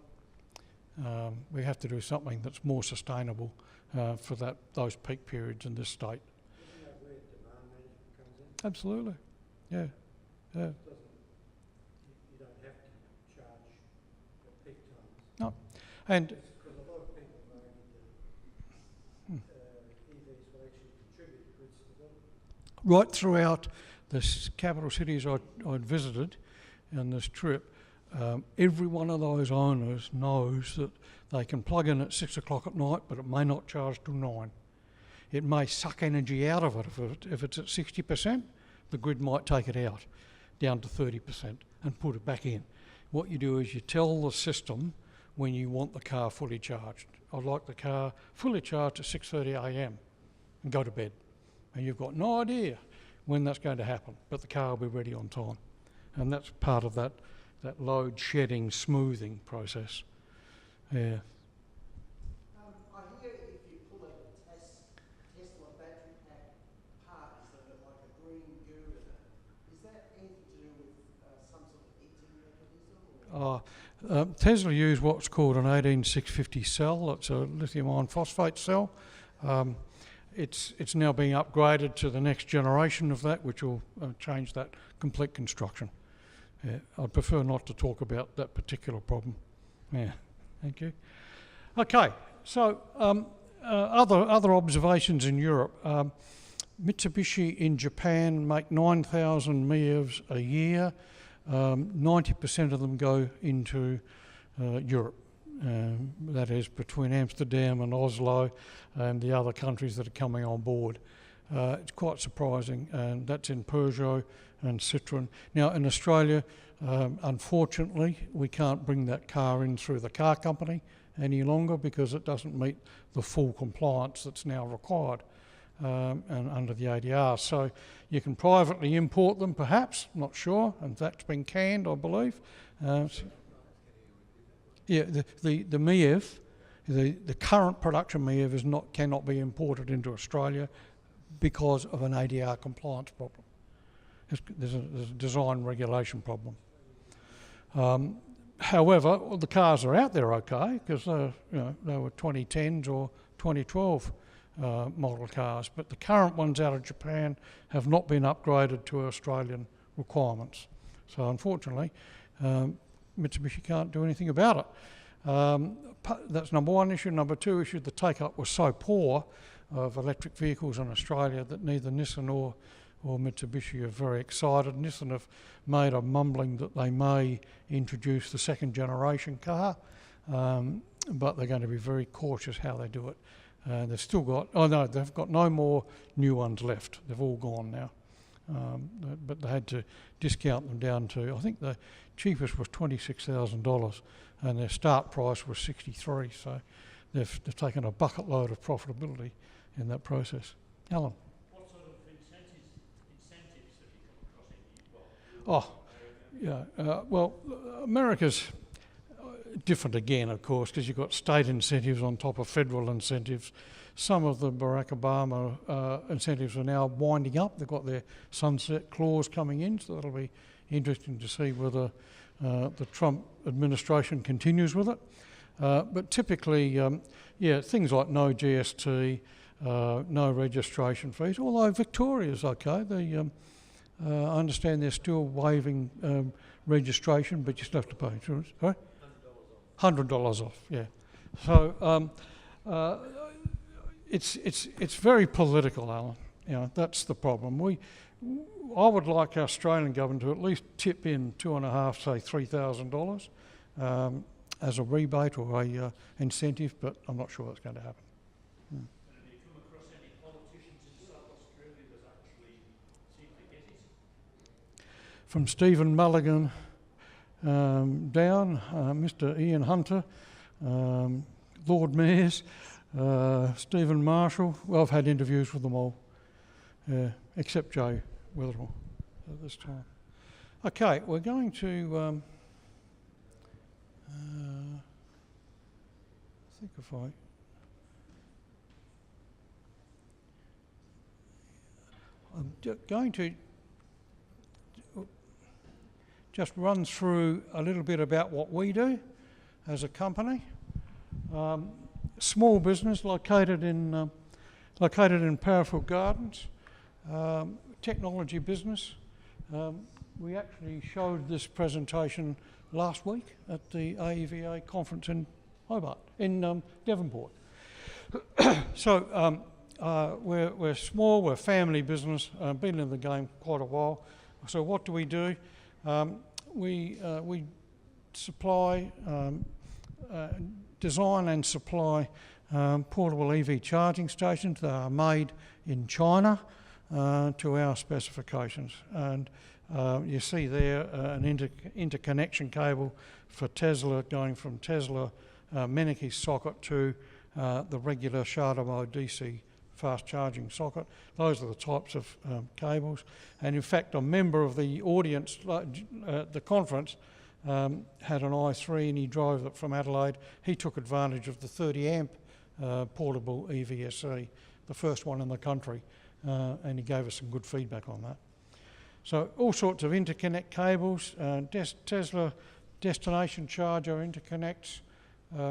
We have to do something that's more sustainable for those peak periods in this state. Isn't that where demand management comes in? Absolutely, yeah. You don't have to charge at peak times. No, and Because a lot of people are arguing that EVs will actually contribute to grid stability. right throughout the capital cities I'd visited on this trip, every one of those owners knows that they can plug in at 6 o'clock at night, but it may not charge till 9. It may suck energy out of it. If it's at 60%, the grid might take it out down to 30% and put it back in. What you do is you tell the system when you want the car fully charged. I'd like the car fully charged at 6:30 a.m. and go to bed. And you've got no idea when that's going to happen, but the car will be ready on time. And that's part of that load shedding, smoothing process. Yeah. I hear if you pull a Tesla battery pack apart, is there like a green goo in it? Is that anything to do with some sort of heating mechanism? Or? Tesla use what's called an 18650 cell. It's a lithium iron phosphate cell. It's now being upgraded to the next generation of that, which will change that complete construction. Yeah, I'd prefer not to talk about that particular problem. Yeah, thank you. Okay, so other observations in Europe. Mitsubishi in Japan make 9,000 MIEVs a year. 90% of them go into Europe. That is between Amsterdam and Oslo and the other countries that are coming on board. It's quite surprising, and that's in Peugeot and Citroën. Now in Australia, unfortunately, we can't bring that car in through the car company any longer because it doesn't meet the full compliance that's now required and under the ADR. So you can privately import them perhaps, not sure, and that's been canned, I believe. Yeah, the MIEV, the current production MIEV cannot be imported into Australia because of an ADR compliance problem. There's a design regulation problem. However, the cars are out there okay because they were 2010s or 2012 model cars, but the current ones out of Japan have not been upgraded to Australian requirements. So unfortunately, Mitsubishi can't do anything about it. That's number one issue. Number two issue, the take-up was so poor of electric vehicles in Australia that neither Nissan or Mitsubishi are very excited. Nissan have made a mumbling that they may introduce the second generation car, but they're going to be very cautious how they do it. They've still got, they've got no more new ones left. They've all gone now. But they had to discount them down to, I think the cheapest was $26,000 and their start price was $63,000. So they've taken a bucket load of profitability in that process. Alan? What sort of incentives have you come across in Oh, yeah. Well, America's different again, of course, because you've got state incentives on top of federal incentives. Some of the Barack Obama incentives are now winding up. They've got their sunset clause coming in, so that'll be interesting to see whether the Trump administration continues with it. But typically, things like no GST, no registration fees, although Victoria's okay. I understand they're still waiving registration, but you still have to pay insurance. Sorry? $100 off, yeah. So it's very political, Alan. That's the problem. I would like our Australian government to at least tip in $2,500, say $3,000 as a rebate or a incentive, but I'm not sure that's going to happen. It'd be a from Stephen Mulligan down, Mr. Ian Hunter, Lord Mayors, Stephen Marshall. Well, I've had interviews with them all, except Joe Wetherell at this time. Okay, we're going to, I think if I'm going to just run through a little bit about what we do as a company. Small business located in Powerfield Gardens. Technology business. We actually showed this presentation last week at the AEVA conference in Hobart, in Devonport. So we're small, we're family business, been in the game quite a while. So what do? We supply, design and supply portable EV charging stations that are made in China to our specifications. And you see there an interconnection cable for Tesla going from Tesla Menneke socket to the regular Shada mode DC fast charging socket. Those are the types of cables. And in fact, a member of the audience at the conference had an i3 and he drove it from Adelaide. He took advantage of the 30 amp portable EVSE, the first one in the country, and he gave us some good feedback on that. So all sorts of interconnect cables, Tesla destination charger interconnects,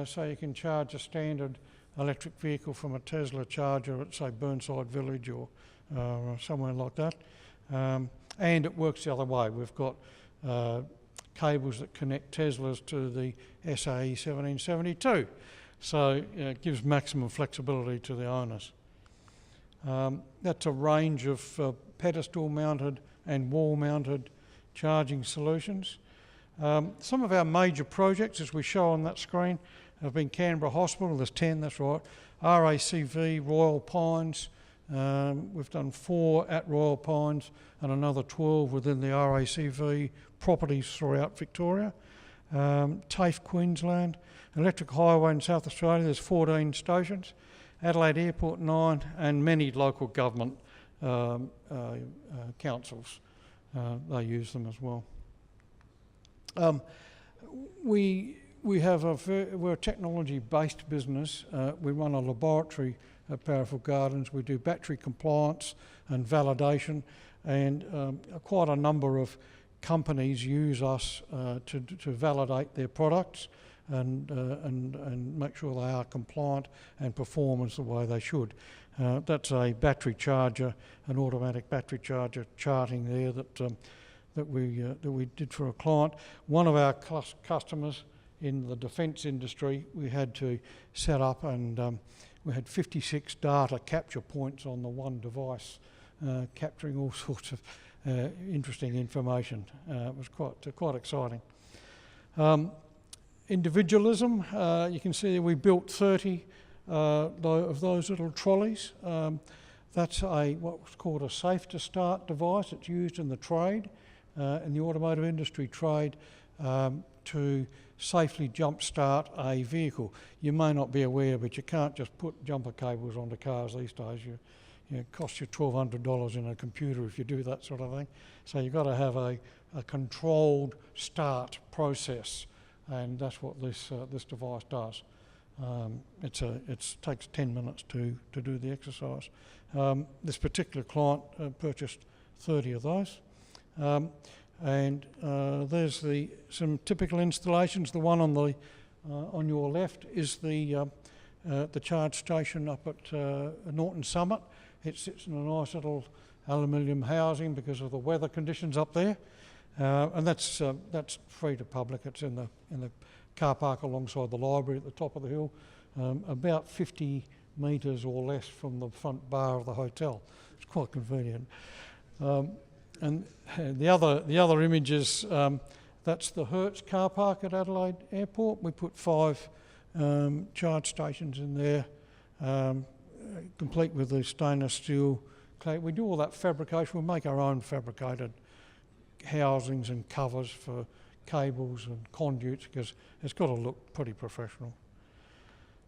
so you can charge a standard electric vehicle from a Tesla charger at, say, Burnside Village or somewhere like that. And it works the other way. We've got cables that connect Teslas to the SAE 1772. So it gives maximum flexibility to the owners. That's a range of pedestal-mounted and wall-mounted charging solutions. Some of our major projects, as we show on that screen, have been Canberra Hospital, there's 10, that's right, RACV, Royal Pines, we've done 4 at Royal Pines and another 12 within the RACV properties throughout Victoria. TAFE Queensland, Electric Highway in South Australia, there's 14 stations, Adelaide Airport 9, and many local government councils, they use them as well. We're a technology-based business. We run a laboratory at Powerfield Gardens. We do battery compliance and validation, and quite a number of companies use us to validate their products and make sure they are compliant and perform as the way they should. That's a battery charger, an automatic battery charger charting there that we did for a client. One of our customers in the defence industry, we had to set up, and we had 56 data capture points on the one device, capturing all sorts of interesting information. It was quite exciting. Individualism, you can see we built 30 of those little trolleys. That's what's called a safe to start device. It's used in the trade, in the automotive industry trade, to safely jump start a vehicle. You may not be aware, but you can't just put jumper cables onto cars these days. It costs you $1,200 in a computer if you do that sort of thing. So you've got to have a controlled start process, and that's what this device does. It takes 10 minutes to do the exercise. This particular client purchased 30 of those. And there's some typical installations. The one on your left is the charge station up at Norton Summit. It sits in a nice little aluminium housing because of the weather conditions up there, and that's free to public. It's in the car park alongside the library at the top of the hill, about 50 metres or less from the front bar of the hotel. It's quite convenient. And the other images, that's the Hertz car park at Adelaide Airport. We put 5 charge stations in there, complete with the stainless steel clay. We do all that fabrication. We make our own fabricated housings and covers for cables and conduits, because it's got to look pretty professional.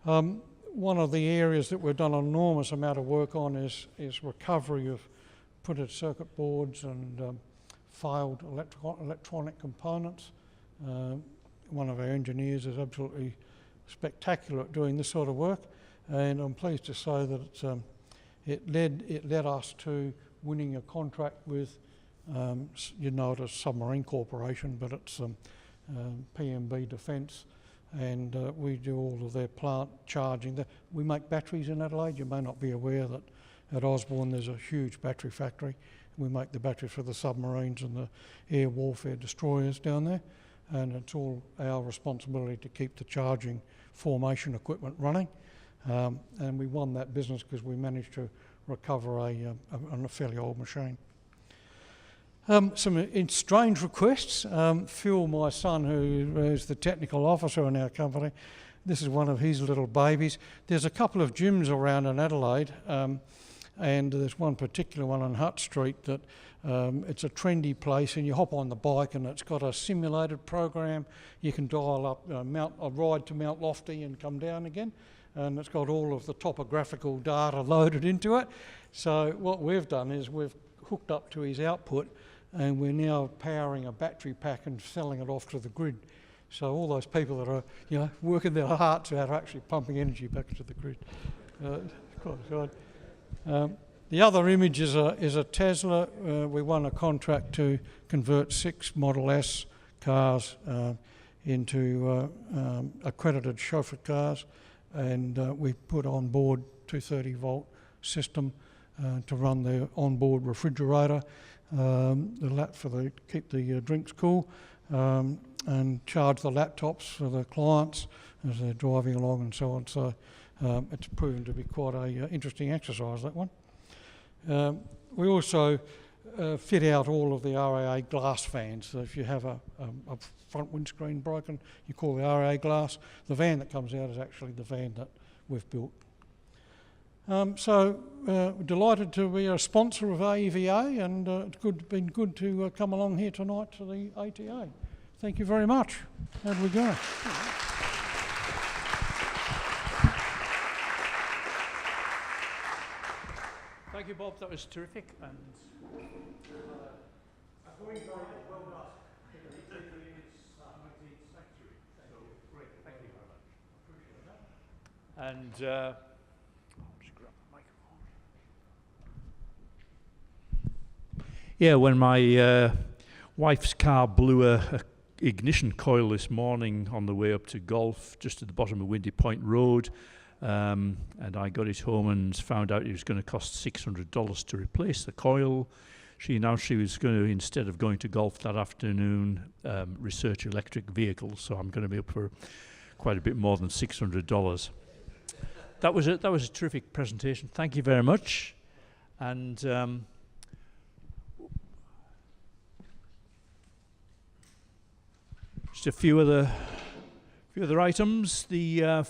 One of the areas that we've done an enormous amount of work on is recovery of printed circuit boards and failed electronic components. One of our engineers is absolutely spectacular at doing this sort of work, and I'm pleased to say that it led us to winning a contract with, you know it as Submarine Corporation, but it's PMB Defence, and we do all of their plant charging. We make batteries in Adelaide. You may not be aware that at Osborne there's a huge battery factory. We make the batteries for the submarines and the air warfare destroyers down there, and it's all our responsibility to keep the charging formation equipment running. And we won that business because we managed to recover a fairly old machine. Some strange requests. Phil, my son, who is the technical officer in our company, this is one of his little babies. There's a couple of gyms around in Adelaide, and there's one particular one on Hutt Street that it's a trendy place, and you hop on the bike and it's got a simulated program. You can dial up a ride to Mount Lofty and come down again, and it's got all of the topographical data loaded into it. So what we've done is we've hooked up to his output, and we're now powering a battery pack and selling it off to the grid. So all those people that are, you know, working their hearts out are actually pumping energy back to the grid. Quite good. The other image is a Tesla. We won a contract to convert 6 Model S cars into accredited chauffeur cars, and we put on board 230 volt system to run the onboard refrigerator, keep the drinks cool, and charge the laptops for the clients as they're driving along and so on. So it's proven to be quite a interesting exercise, that one. We also fit out all of the RAA glass fans. So if you have a front windscreen broken, you call the RAA glass. The van that comes out is actually the van that we've built. Delighted to be a sponsor of AEVA, and it's been good to come along here tonight to the ATA. Thank you very much. How do we go? Thank you, Bob. That was terrific. And and I'll just grab the microphone. Yeah, when my wife's car blew a ignition coil this morning on the way up to golf, just at the bottom of Windy Point Road. And I got it home and found out it was going to cost $600 to replace the coil. She announced she was going to, instead of going to golf that afternoon, research electric vehicles. So I'm going to be up for quite a bit more than $600. That was a terrific presentation. Thank you very much. And just a few other items. The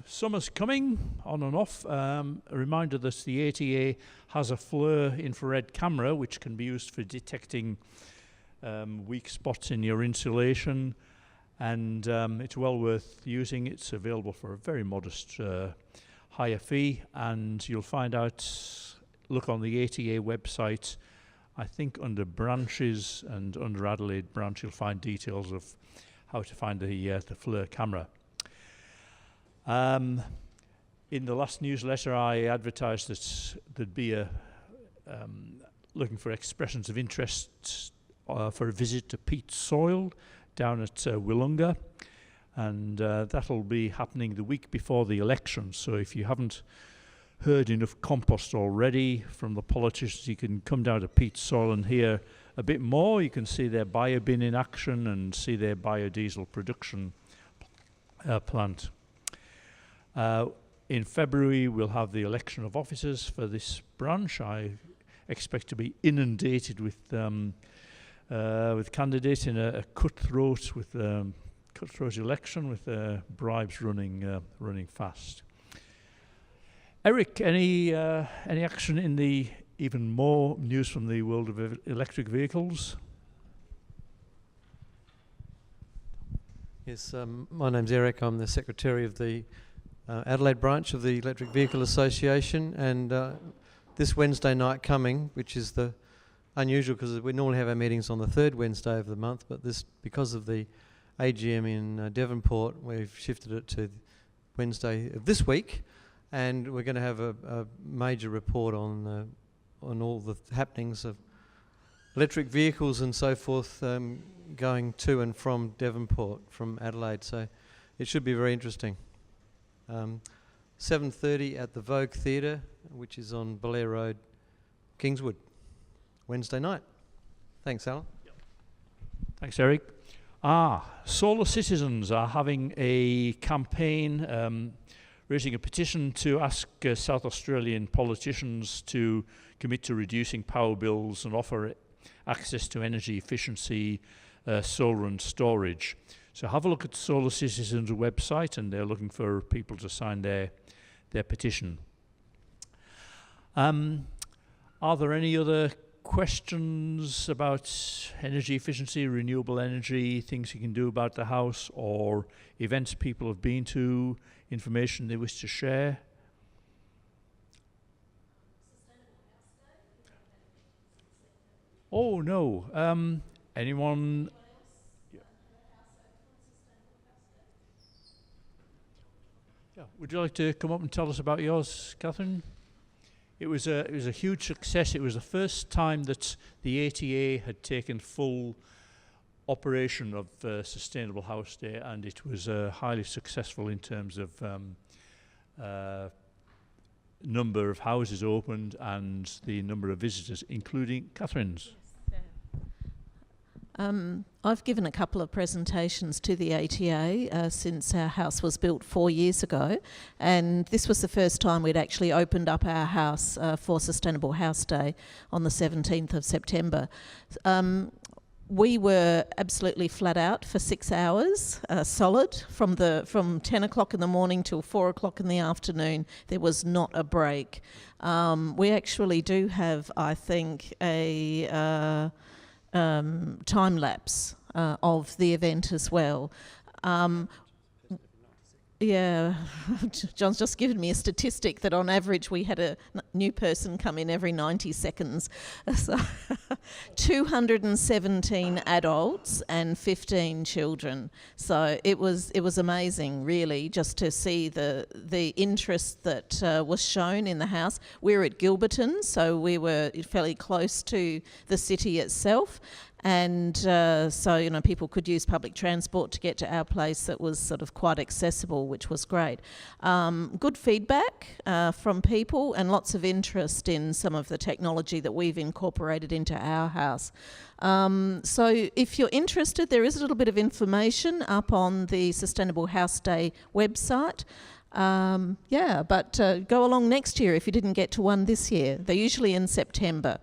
summer's coming, on and off. A reminder that the ATA has a FLIR infrared camera which can be used for detecting weak spots in your insulation, and it's well worth using. It's available for a very modest higher fee, and you'll find out, look on the ATA website, I think under branches and under Adelaide branch you'll find details of how to find the FLIR camera. In the last newsletter I advertised that there'd be looking for expressions of interest for a visit to peat soil down at Willunga, and that'll be happening the week before the election. So if you haven't heard enough compost already from the politicians, you can come down to peat soil and hear a bit more. You can see their biobin in action and see their biodiesel production plant. In February we'll have the election of officers for this branch. I expect to be inundated with candidates in a cutthroat election with bribes running fast. Eric, any action in the even more news from the world of electric vehicles? Yes, my name's Eric. I'm the secretary of the Adelaide branch of the Electric Vehicle Association, and this Wednesday night coming, which is the unusual because we normally have our meetings on the third Wednesday of the month, but this, because of the AGM in Devonport, we've shifted it to Wednesday of this week, and we're going to have a major report on all the happenings of electric vehicles and so forth going to and from Devonport, from Adelaide. So it should be very interesting. 7:30 at the Vogue Theatre, which is on Belair Road, Kingswood, Wednesday night. Thanks, Alan. Thanks, Eric. Solar Citizens are having a campaign raising a petition to ask South Australian politicians to commit to reducing power bills and offer access to energy efficiency, solar and storage. So have a look at Solar Citizens' website, and they're looking for people to sign their petition. Are there any other questions about energy efficiency, renewable energy, things you can do about the house, or events people have been to, information they wish to share? Oh no. Anyone? Yeah. Would you like to come up and tell us about yours, Catherine? It was a huge success. It was the first time that the ATA had taken full operation of Sustainable House Day, and it was highly successful in terms of number of houses opened and the number of visitors, including Catherine's. I've given a couple of presentations to the ATA since our house was built 4 years ago, and this was the first time we'd actually opened up our house for Sustainable House Day on the 17th of September. We were absolutely flat out for 6 hours, solid, from 10 o'clock in the morning till 4 o'clock in the afternoon. There was not a break. We actually do have, I think, a time lapse of the event as well. Yeah, John's just given me a statistic that on average we had a new person come in every 90 seconds. So 217 adults and 15 children. So it was amazing, really, just to see the interest that was shown in the house. We're at Gilberton, so we were fairly close to the city itself. And so, you know, people could use public transport to get to our place that was sort of quite accessible, which was great. Good feedback from people and lots of interest in some of the technology that we've incorporated into our house. So if you're interested, there is a little bit of information up on the Sustainable House Day website. But go along next year if you didn't get to one this year. They're usually in September.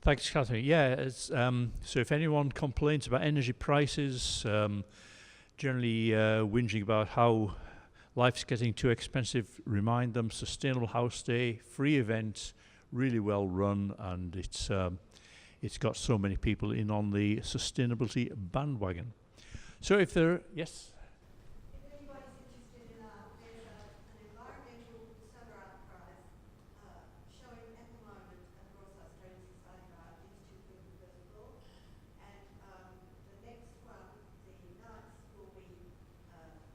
Thanks, Catherine. Yeah, so if anyone complains about energy prices, generally whinging about how life's getting too expensive, remind them Sustainable House Day, free event, really well run, and it's got so many people in on the sustainability bandwagon. So if there, yes? If anybody's interested in there's an environmental solar art prize showing at the moment at the Royal South Australian Society of Art Institute in the first floor, and the next one, the nights will be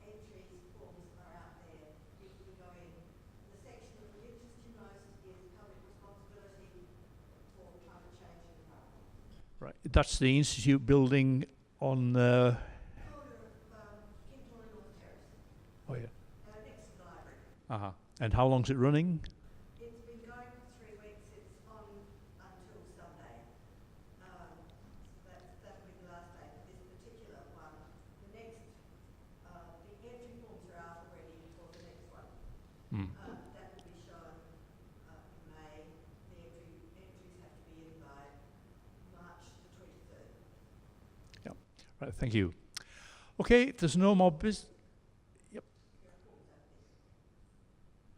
entries, forms are out there. You can go in. The section that will interest you most is public responsibility for climate change and environment. Right, that's the Institute building on Oh yeah. Next to the library. Uh-huh. And how long's it running? It's been going for 3 weeks. It's on until Sunday. That'll be the last day for this particular one. The next, the entry forms are out already for the next one. That will be shown in May. The entries have to be in by March the 23rd. Yeah. Right, thank you. Okay, if there's no more business.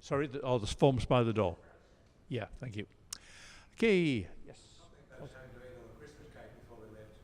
Sorry, there's forms by the door. Yeah, thank you. Okay, yes. That was home to eat all the Christmas cake before we left.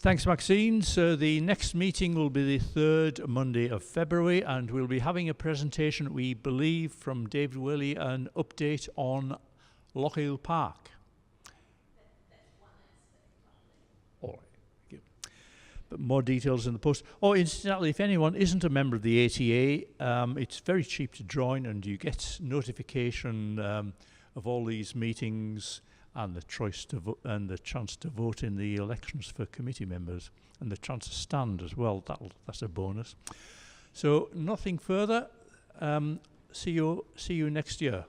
Thanks, Maxine. So the next meeting will be the 3rd Monday of February, and we'll be having a presentation, we believe, from David Willey, an update on Lochiel Park. All right, thank you. But more details in the post. Oh, incidentally, if anyone isn't a member of the ATA, it's very cheap to join, and you get notification of all these meetings and the choice to and the chance to vote in the elections for committee members, and the chance to stand as well. That's a bonus. So nothing further. See you next year.